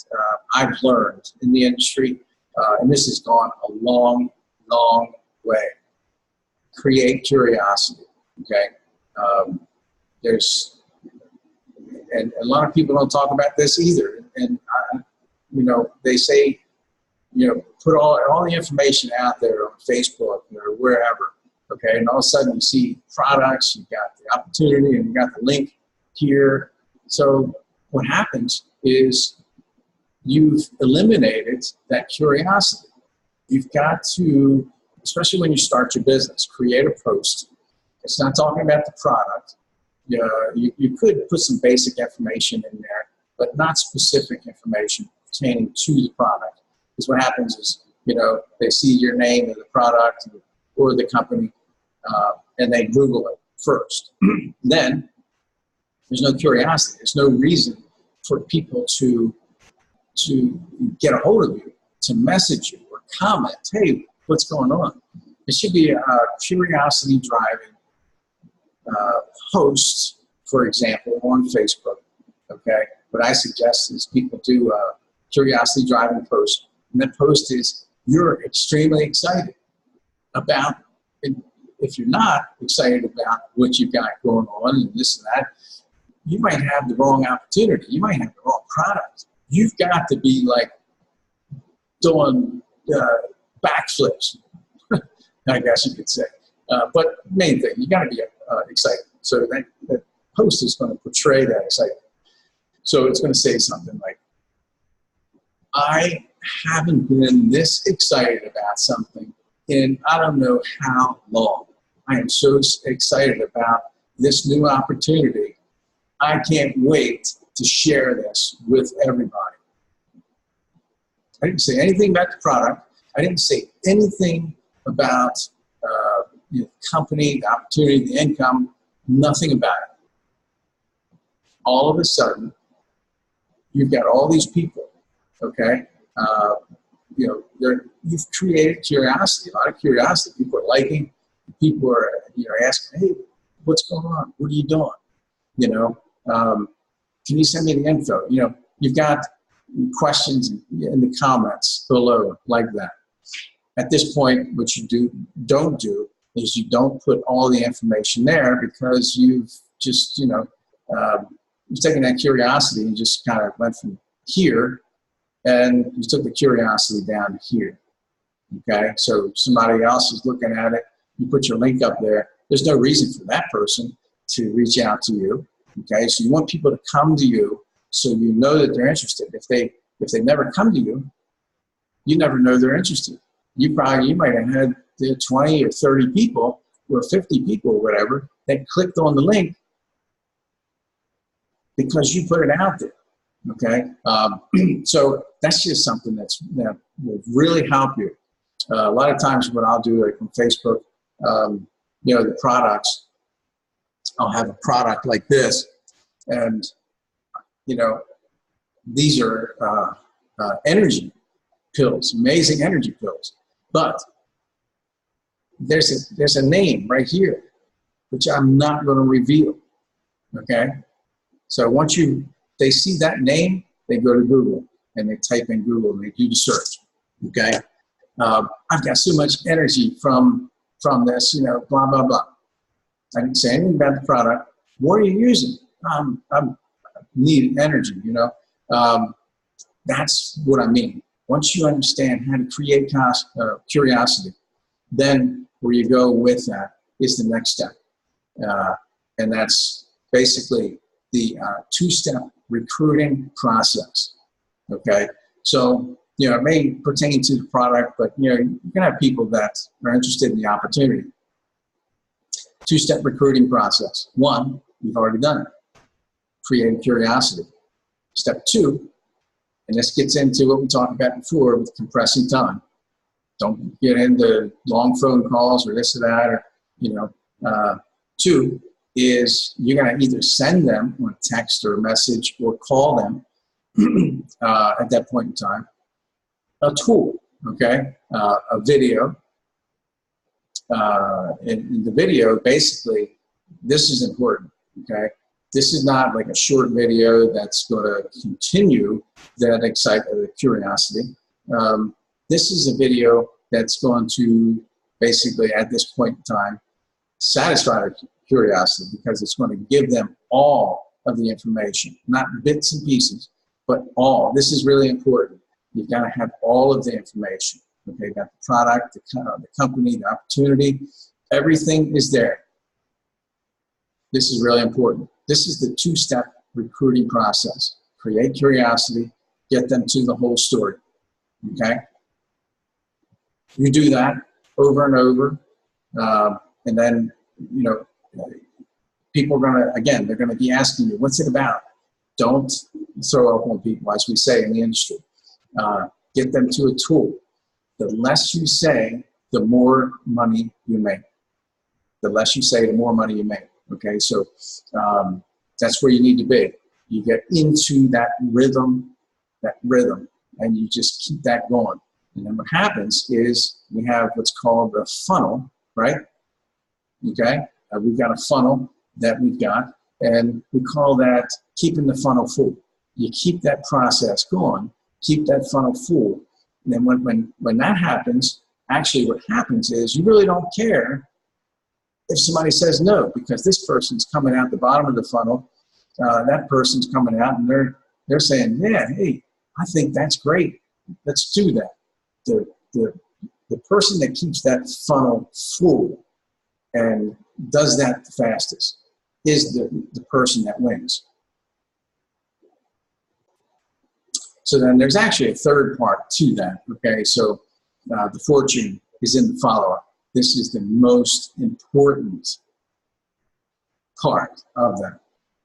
I've learned in the industry, and this has gone a long, long way, create curiosity, okay? And a lot of people don't talk about this either. And, you know, they say, you know, put all the information out there on Facebook or wherever, okay? And all of a sudden you see products, you've got the opportunity, and you got the link here. So what happens is you've eliminated that curiosity. You've got to, especially when you start your business, create a post. It's not talking about the product. You could put some basic information in there, but not specific information pertaining to the product. Because what happens is, you know, they see your name and the product or the company, and they Google it first. Then there's no curiosity. There's no reason for people to get a hold of you, to message you or comment, hey, what's going on? It should be a curiosity-driving post, for example, on Facebook, okay? What I suggest is people do a curiosity-driving post, and that post is, you're extremely excited about it. If you're not excited about what you've got going on and this and that, you might have the wrong opportunity. You might have the wrong product. You've got to be like doing backflips, I guess you could say. But main thing, you got to be excited. So that post is going to portray that excitement. So it's going to say something like, I haven't been this excited about something in I don't know how long. I am so excited about this new opportunity. I can't wait to share this with everybody. I didn't say anything about the product. I didn't say anything about the company, the opportunity, the income, nothing about it. All of a sudden, you've got all these people, okay? You know, you've created curiosity, a lot of curiosity. People are liking, people are, you know, asking, hey, what's going on? What are you doing? You know, can you send me the info? You know, you've got questions in the comments below like that. At this point, what you don't do is you don't put all the information there because you've just, you've taken that curiosity and just kind of went from here and you took the curiosity down to here. Okay, so somebody else is looking at it, you put your link up there, there's no reason for that person to reach out to you. Okay, so you want people to come to you so you know that they're interested. If they never come to you, you never know they're interested. You might have had 20 or 30 people or 50 people or whatever that clicked on the link because you put it out there. Okay, so that's just something that will really help you. A lot of times what I'll do, like on Facebook, the products, I'll have a product like this, and these are energy pills, amazing energy pills, but there's a name right here which I'm not going to reveal. Okay, so once they see that name, they go to Google and they type in Google and they do the search. Okay, I've got so much energy from this, blah blah blah. I didn't say anything about the product. What are you using? I need energy. That's what I mean. Once you understand how to create curiosity, then where you go with that is the next step. And that's basically the two-step recruiting process. Okay, so it may pertain to the product, but you can have people that are interested in the opportunity. Two-step recruiting process. 1, you've already done it. Create curiosity. Step 2, and this gets into what we talked about before with compressing time. Don't get into long phone calls or this or that, or 2 is you're going to either send them on a text or a message or call them at that point in time. A tool, okay, a video. In the video, basically, this is important, okay? This is not like a short video that's going to continue that excitement, the curiosity. This is a video that's going to basically, at this point in time, satisfy their curiosity because it's going to give them all of the information, not bits and pieces, but all. This is really important. You've got to have all of the information. Okay, you've got the product, the company, the opportunity, everything is there. This is really important. This is the two-step recruiting process. Create curiosity, get them to the whole story. Okay? You do that over and over, and then, people are going to, again, they're going to be asking you, what's it about? Don't throw up on people, as we say in the industry. Get them to a tool. The less you say, the more money you make. The less you say, the more money you make. Okay, so that's where you need to be. You get into that rhythm, and you just keep that going. And then what happens is we have what's called a funnel, right? Okay, we've got a funnel that we've got, and we call that keeping the funnel full. You keep that process going, keep that funnel full. And then when that happens, actually what happens is you really don't care if somebody says no, because this person's coming out the bottom of the funnel, that person's coming out and they're saying, yeah, hey, I think that's great. Let's do that. The person that keeps that funnel full and does that the fastest is the person that wins. So then there's actually a third part to that, okay? So the fortune is in the follow-up. This is the most important part of that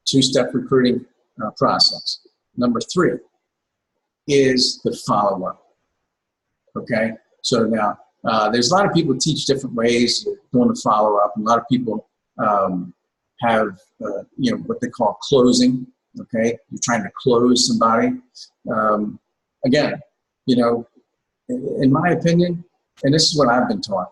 two-step recruiting process. Number 3 is the follow-up, okay? So now there's a lot of people who teach different ways of doing the follow-up. A lot of people have, what they call closing, okay? You're trying to close somebody. Again, in my opinion, and this is what I've been taught,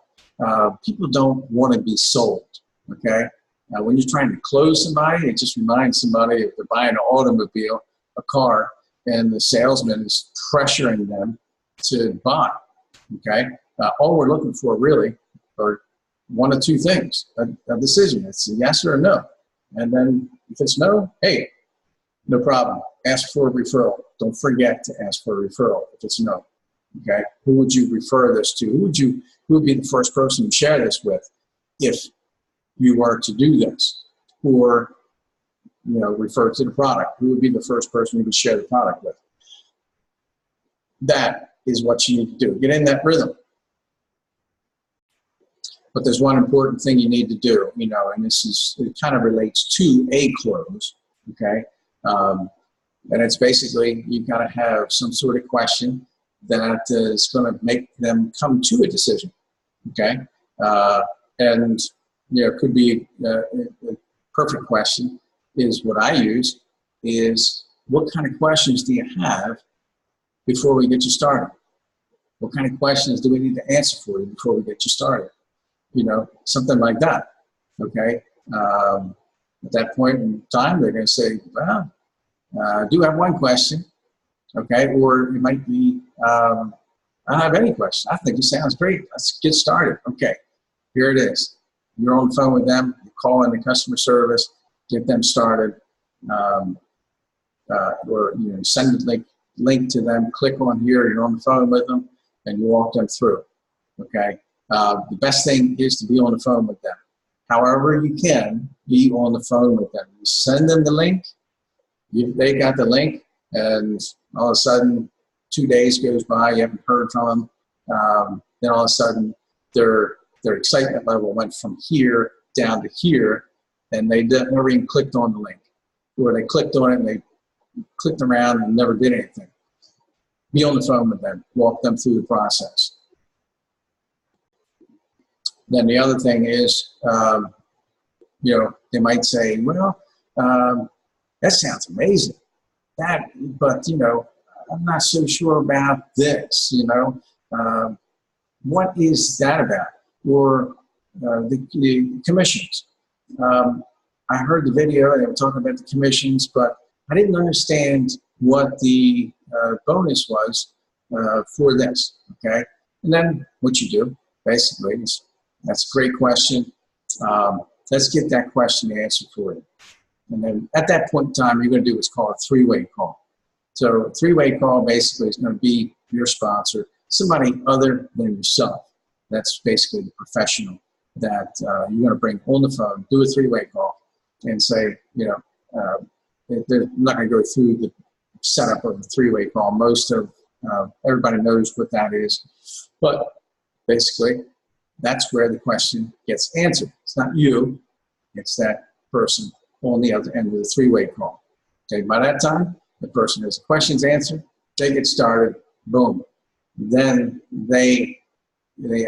people don't want to be sold, okay? When you're trying to close somebody, it just reminds somebody if they're buying an automobile, a car, and the salesman is pressuring them to buy, okay? All we're looking for really, or one of two things, a decision. It's a yes or a no. And then if it's no, hey, no problem. Ask for a referral. Don't forget to ask for a referral if it's no. Okay? Who would you refer this to? Who would be the first person to share this with if you were to do this? Or, you know, refer to the product. Who would be the first person you would share the product with? That is what you need to do. Get in that rhythm. But there's one important thing you need to do, you know, and it kind of relates to a close, okay? And it's basically, you've got to have some sort of question that is going to make them come to a decision, okay? And, you know, it could be a perfect question is what I use is, what kind of questions do you have before we get you started? What kind of questions do we need to answer for you before we get you started? You know, something like that, okay? At that point in time, they're going to say, well, I do have one question, okay? Or it might be, I don't have any question. I think it sounds great. Let's get started. Okay, here it is. You're on the phone with them, you call in the customer service, get them started, or you know, send the link to them, click on here, you're on the phone with them, and you walk them through, okay? The best thing is to be on the phone with them. However you can, be on the phone with them. You send them the link, they got the link, and all of a sudden, 2 days goes by, you haven't heard from them. Then all of a sudden, their excitement level went from here down to here, and they never even clicked on the link. Or they clicked on it, and they clicked around and never did anything. Be on the phone with them. Walk them through the process. Then the other thing is, you know, they might say, well, that sounds amazing. But, you know, I'm not so sure about this, you know. What is that about? Or the commissions. I heard the video and they were talking about the commissions, but I didn't understand what the bonus was for this, okay? And then what you do, basically, is that's a great question. Let's get that question answered for you. And then at that point in time, you're going to do what's called a three-way call. So a three-way call basically is going to be your sponsor, somebody other than yourself. That's basically the professional that you're going to bring on the phone, do a three-way call, and say, you know, they're not going to go through the setup of the three-way call. Most of everybody knows what that is. But basically, that's where the question gets answered. It's not you, it's that person on the other end of the three-way call. Okay, by that time, the person has the questions answered, they get started, boom. Then they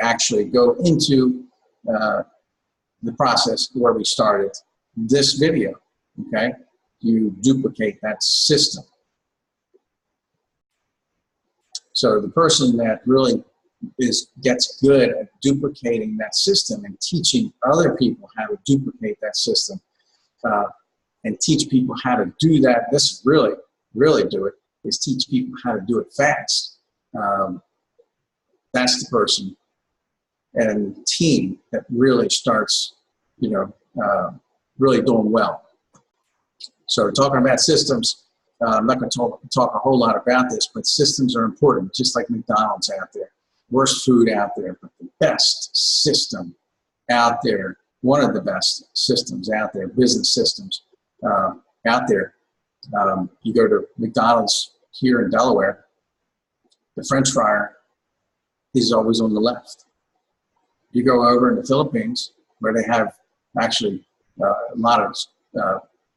actually go into the process where we started this video, okay? You duplicate that system. So the person that really gets good at duplicating that system and teaching other people how to duplicate that system and teach people how to do that, this really do it, is teach people how to do it fast. That's the person and team that really starts, you know, really doing well. So talking about systems, I'm not going to talk a whole lot about this, but systems are important, just like McDonald's out there. Worst food out there, but the best system out there, one of the best systems out there, business systems out there. You go to McDonald's here in Delaware, the French fryer is always on the left. You go over in the Philippines, where they have actually a lot of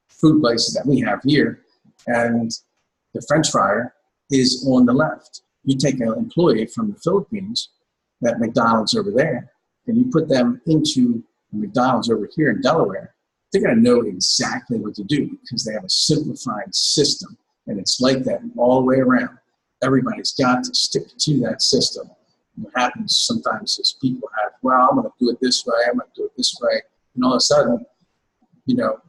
food places that we have here, and the French fryer is on the left. You take an employee from the Philippines, that McDonald's over there, and you put them into McDonald's over here in Delaware, they're going to know exactly what to do because they have a simplified system, and it's like that all the way around. Everybody's got to stick to that system. What happens sometimes is people have, well, I'm going to do it this way, I'm going to do it this way, and all of a sudden, you know,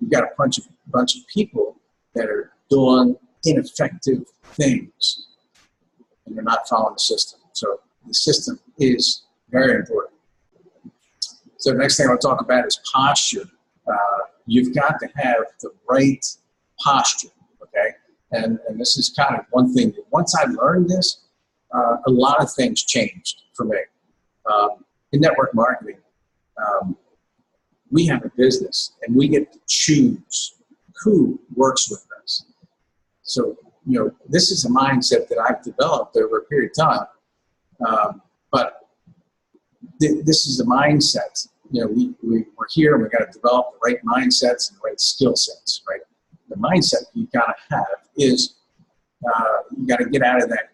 you've got a bunch of people that are doing ineffective things, and they're not following the system. So the system is very important. So the next thing I'll talk about is posture. You've got to have the right posture, okay? And this is kind of one thing that once I learned this, a lot of things changed for me. In network marketing, we have a business and we get to choose who works with us. So, you know, this is a mindset that I've developed over a period of time. But this is a mindset. You know, we're here and we got to develop the right mindsets and the right skill sets, right? The mindset you got to have is you got to get out of that,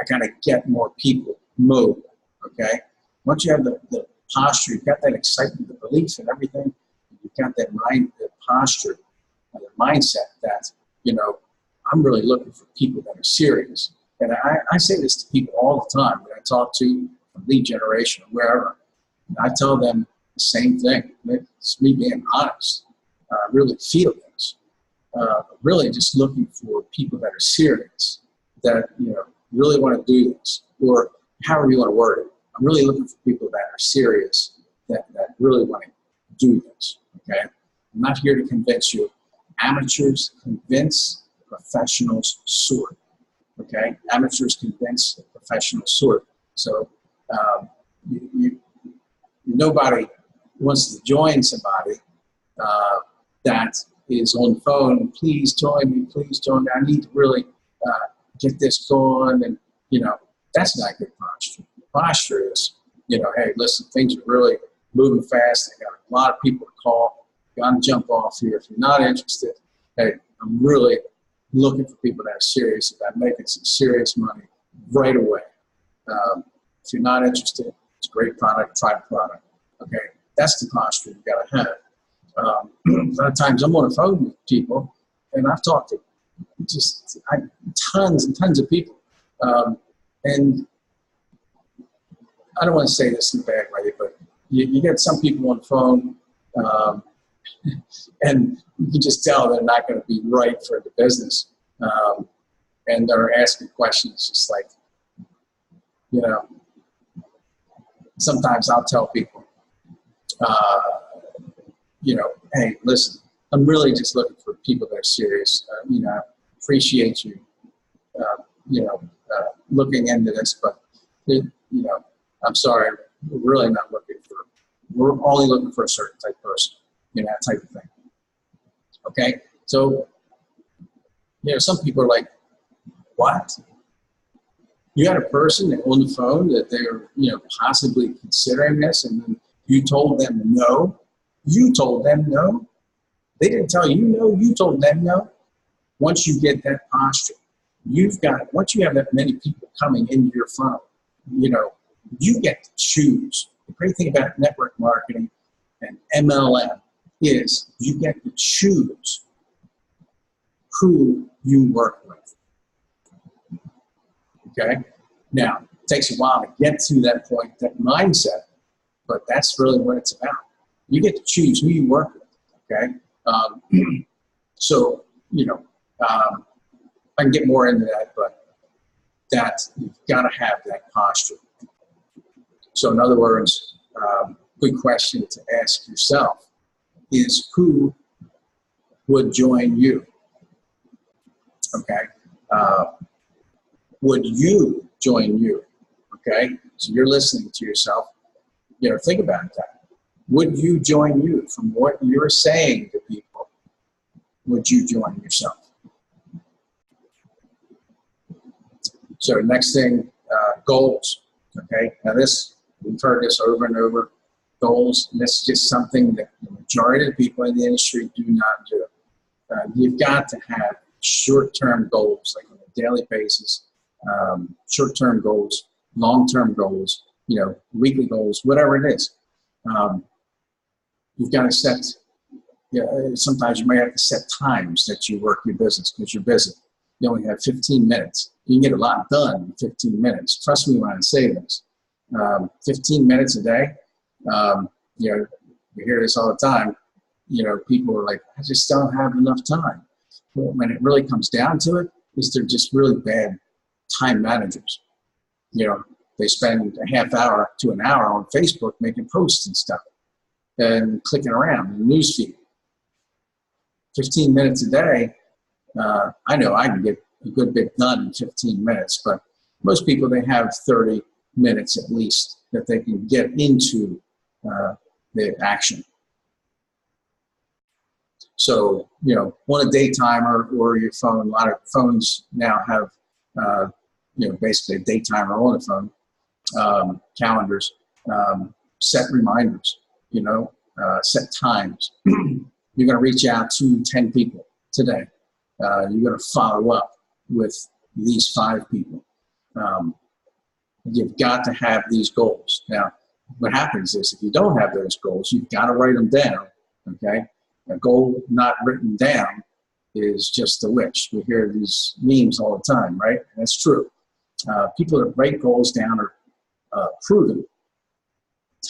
I got to get more people mode, okay? Once you have the posture, you've got that excitement, the beliefs and everything, you've got that posture, the mindset that, you know, I'm really looking for people that are serious. And I say this to people all the time when I talk to lead generation or wherever. I tell them the same thing. It's me being honest. I really feel this. Really just looking for people that are serious, that, you know, really want to do this, or however you want to word it. I'm really looking for people that are serious, that really want to do this, okay? I'm not here to convince you. Amateurs convince, professionals sort, okay? Amateurs convince, professionals sort. So nobody wants to join somebody that is on the phone, please join me, I need to really get this going, and, you know, that's not good posture. Posture is, you know, hey, listen, things are really moving fast. I got a lot of people to call. Got to jump off here. If you're not interested, hey, I'm really looking for people that are serious about making some serious money right away. If you're not interested, it's a great product. Try the product. Okay, that's the posture you got to have. A lot of times I'm on the phone with people, and I've talked to tons and tons of people, and I don't want to say this in a bad way, but you get some people on the phone, and you can just tell they're not going to be right for the business, and they're asking questions just like, you know, sometimes I'll tell people, you know, hey, listen, I'm really just looking for people that are serious. You know, appreciate you, you know, looking into this, but, you know, I'm sorry, we're really not looking for, we're only looking for a certain type of person, you know, that type of thing. Okay, so, you know, some people are like, what? You had a person on the phone that they're, you know, possibly considering this, and then you told them no? You told them no? They didn't tell you no, you told them no? Once you get that posture, you've got, once you have that many people coming into your funnel, you know, you get to choose. The great thing about network marketing and MLM is you get to choose who you work with. Okay? Now, it takes a while to get to that point, that mindset, but that's really what it's about. You get to choose who you work with, okay? So, you know, I can get more into that, but that you've got to have that posture. So in other words, good question to ask yourself is who would join you, okay? Would you join you, okay? So you're listening to yourself, you know, think about that. Would you join you? From what you're saying to people, would you join yourself? So the next thing, goals, okay? Now this, we've heard this over and over, goals, and this is just something that the majority of the people in the industry do not do. You've got to have short-term goals, like on a daily basis, short-term goals, long-term goals, you know, weekly goals, whatever it is. You've got to set, you know, sometimes you may have to set times that you work your business because you're busy. You only have 15 minutes. You can get a lot done in 15 minutes. Trust me when I say this. 15 minutes a day, you know, we hear this all the time. You know, people are like, I just don't have enough time. Well, when it really comes down to it, is they're just really bad time managers. You know, they spend a half hour to an hour on Facebook making posts and stuff. and clicking around in the newsfeed. 15 minutes a day, I know I can get a good bit done in 15 minutes, but most people, they have 30 minutes at least that they can get into the action. So, on a day timer or your phone, a lot of phones now have, basically a day timer on the phone, calendars, set reminders, set times. You're going to reach out to 10 people today. You're going to follow up with these 5 people. You've got to have these goals. Now, what happens is if you don't have those goals, you've got to write them down, okay? A goal not written down is just a wish. We hear these memes all the time, right? And that's true. People that write goals down are proven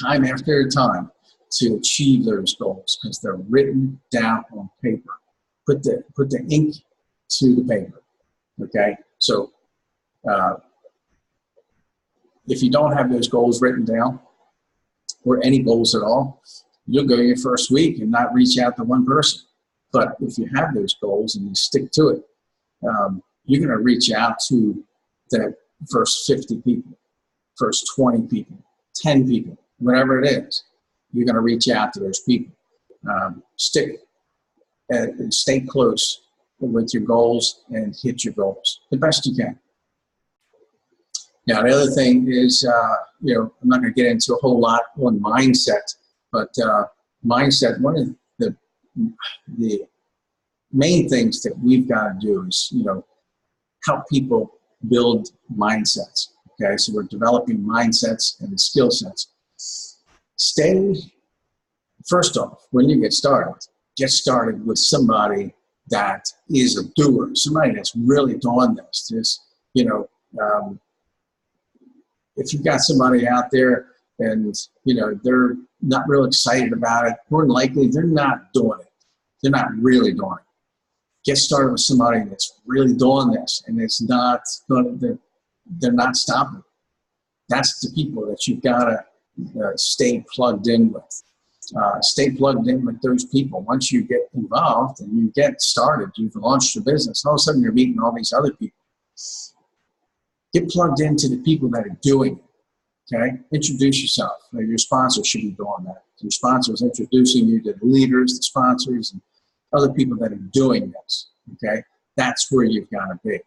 time after time to achieve those goals because they're written down on paper. Put the ink to the paper, okay? So if you don't have those goals written down, or any goals at all, you'll go your first week and not reach out to one person. But if you have those goals and you stick to it, you're going to reach out to the first 50 people, first 20 people, 10 people, whatever it is. You're going to reach out to those people. Stick and stay close with your goals and hit your goals the best you can. Now, the other thing is, I'm not going to get into a whole lot on mindset, but mindset, one of the main things that we've got to do is, help people build mindsets. Okay, so we're developing mindsets and skill sets. First off, when you get started with somebody that is a doer, somebody that's really doing this. Just, if you've got somebody out there and, they're not real excited about it, more than likely they're not doing it. They're not really doing it. Get started with somebody that's really doing this and it's not going to, they're not stopping. That's the people that you've got to stay plugged in with. Stay plugged in with those people. Once you get involved and you get started, you've launched your business, all of a sudden you're meeting all these other people. Get plugged into the people that are doing it, okay? Introduce yourself. Your sponsor should be doing that. Your sponsor is introducing you to the leaders, the sponsors, and other people that are doing this, okay? That's where you've got to be.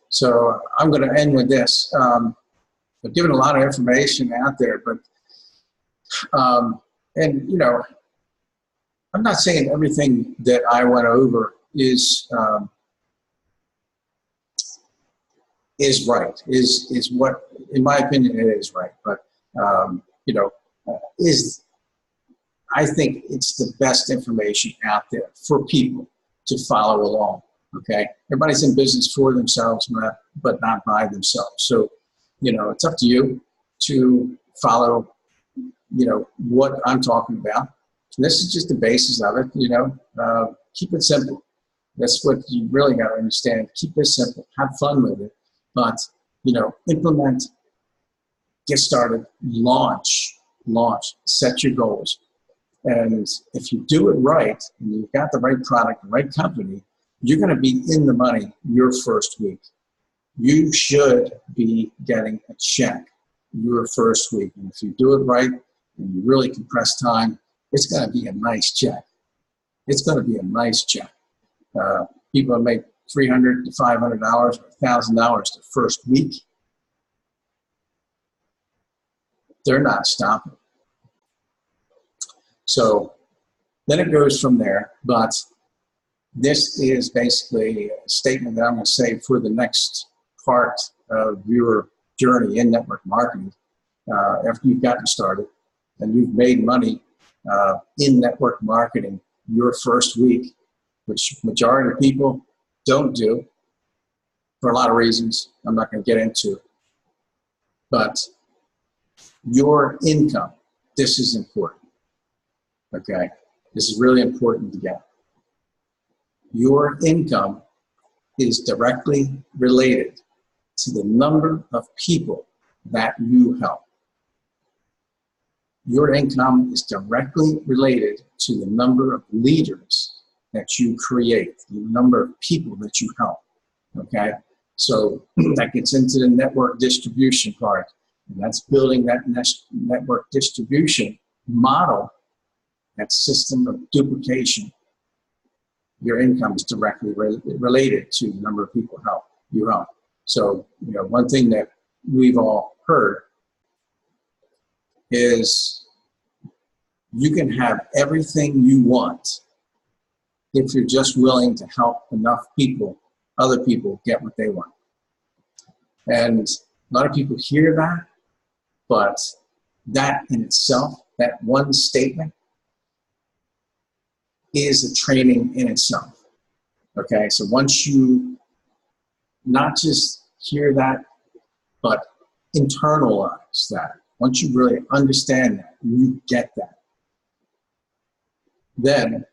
So I'm going to end with this. I've given a lot of information out there, but, I'm not saying everything that I went over is right, is what, in my opinion, it is right. But, I think it's the best information out there for people to follow along, okay? Everybody's in business for themselves, but not by themselves. So, it's up to you to follow, what I'm talking about. And this is just the basis of it, keep it simple. That's what you really got to understand. Keep it simple. Have fun with it. But, implement, get started, launch, set your goals. And if you do it right, and you've got the right product, the right company, you're going to be in the money your first week. You should be getting a check your first week. And if you do it right and you really compress time, it's going to be a nice check. It's going to be a nice check. People that make $300 to $500 or $1,000 the first week, they're not stopping. So then it goes from there. But this is basically a statement that I'm going to say for the next part of your journey in network marketing. After you've gotten started and you've made money in network marketing your first week, which majority of people don't do for a lot of reasons I'm not going to get into. But your income, this is important. Okay, this is really important to get. Your income is directly related to the number of people that you help. Your income is directly related to the number of leaders that you create, the number of people that you help, okay? So that gets into the network distribution part, and that's building that network distribution model, that system of duplication. Your income is directly related to the number of people you help. So, one thing that we've all heard is you can have everything you want if you're just willing to help enough people, other people, get what they want. And a lot of people hear that, but that in itself, that one statement, is a training in itself. Okay, so once you not just hear that, but internalize that, once you really understand that, you get that, then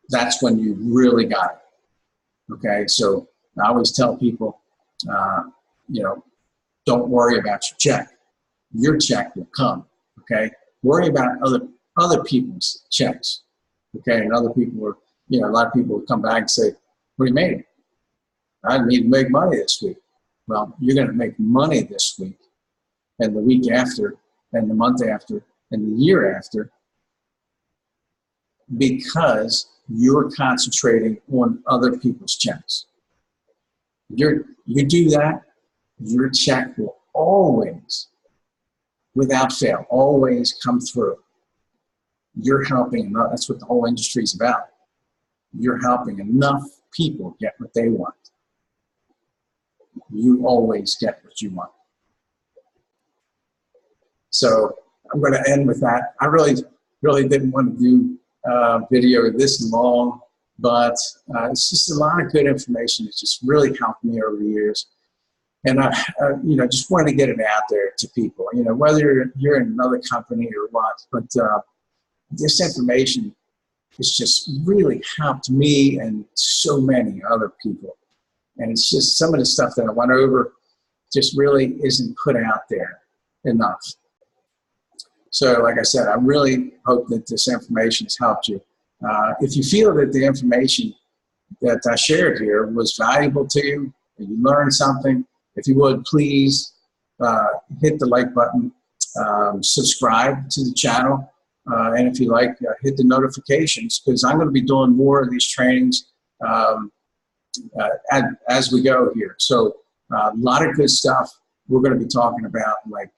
that's when you really got it. Okay, so I always tell people, don't worry about your check. Your check will come. Okay, worry about other people's checks. Okay, and other people are, a lot of people will come back and say, "What do you mean? I need to make money this week." Well, you're going to make money this week, and the week after, and the month after, and the year after, because you're concentrating on other people's checks. You do that, your check will always, without fail, always come through. You're helping, that's what the whole industry is about. You're helping enough people get what they want. You always get what you want. So I'm going to end with that. I really didn't want to do a video this long, but it's just a lot of good information. It's just really helped me over the years. And I just wanted to get it out there to people, whether you're in another company or what, but this information has just really helped me and so many other people. And it's just some of the stuff that I went over just really isn't put out there enough. So like I said, I really hope that this information has helped you. If you feel that the information that I shared here was valuable to you, and you learned something, if you would, please hit the like button, subscribe to the channel, and if you like, hit the notifications, because I'm going to be doing more of these trainings as we go here. So a lot of good stuff we're going to be talking about, like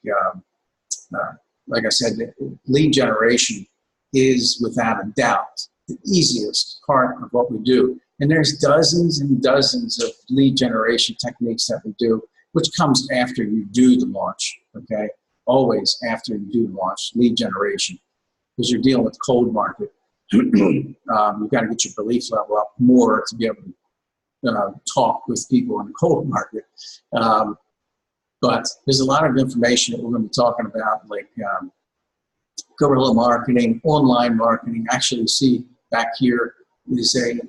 I said, lead generation is without a doubt the easiest part of what we do. And there's dozens and dozens of lead generation techniques that we do, which comes after you do the launch, okay? Always after you do launch, lead generation, because you're dealing with cold market. You've got to get your belief level up more to be able to talk with people in the cold market. But there's a lot of information that we're going to be talking about, like guerrilla marketing, online marketing. Actually, see back here is a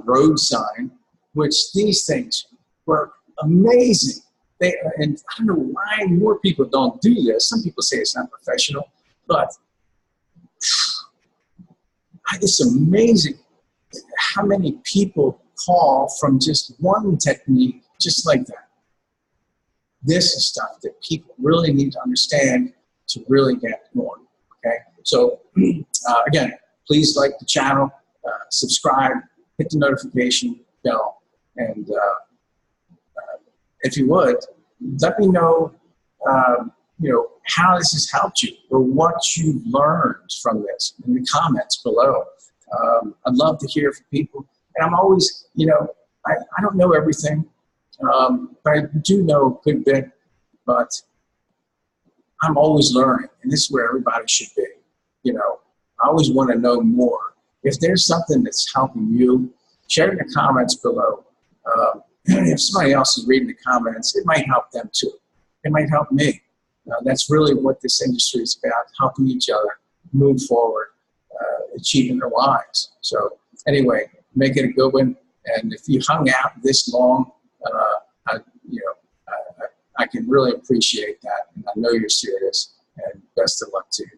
road sign, which these things work amazing. And I don't know why more people don't do this. Some people say it's not professional, but it's amazing how many people call from just one technique just like that. This is stuff that people really need to understand to really get going, okay? So again, please like the channel, subscribe, hit the notification bell, and if you would, let me know, how this has helped you or what you've learned from this in the comments below. I'd love to hear from people. And I'm always, I don't know everything, but I do know a good bit, but I'm always learning, and this is where everybody should be. I always want to know more. If there's something that's helping you, share in the comments below. If somebody else is reading the comments, it might help them too. It might help me. That's really what this industry is about, helping each other move forward, achieving their lives. So anyway, make it a good one. And if you hung out this long, I can really appreciate that. And I know you're serious. And best of luck to you.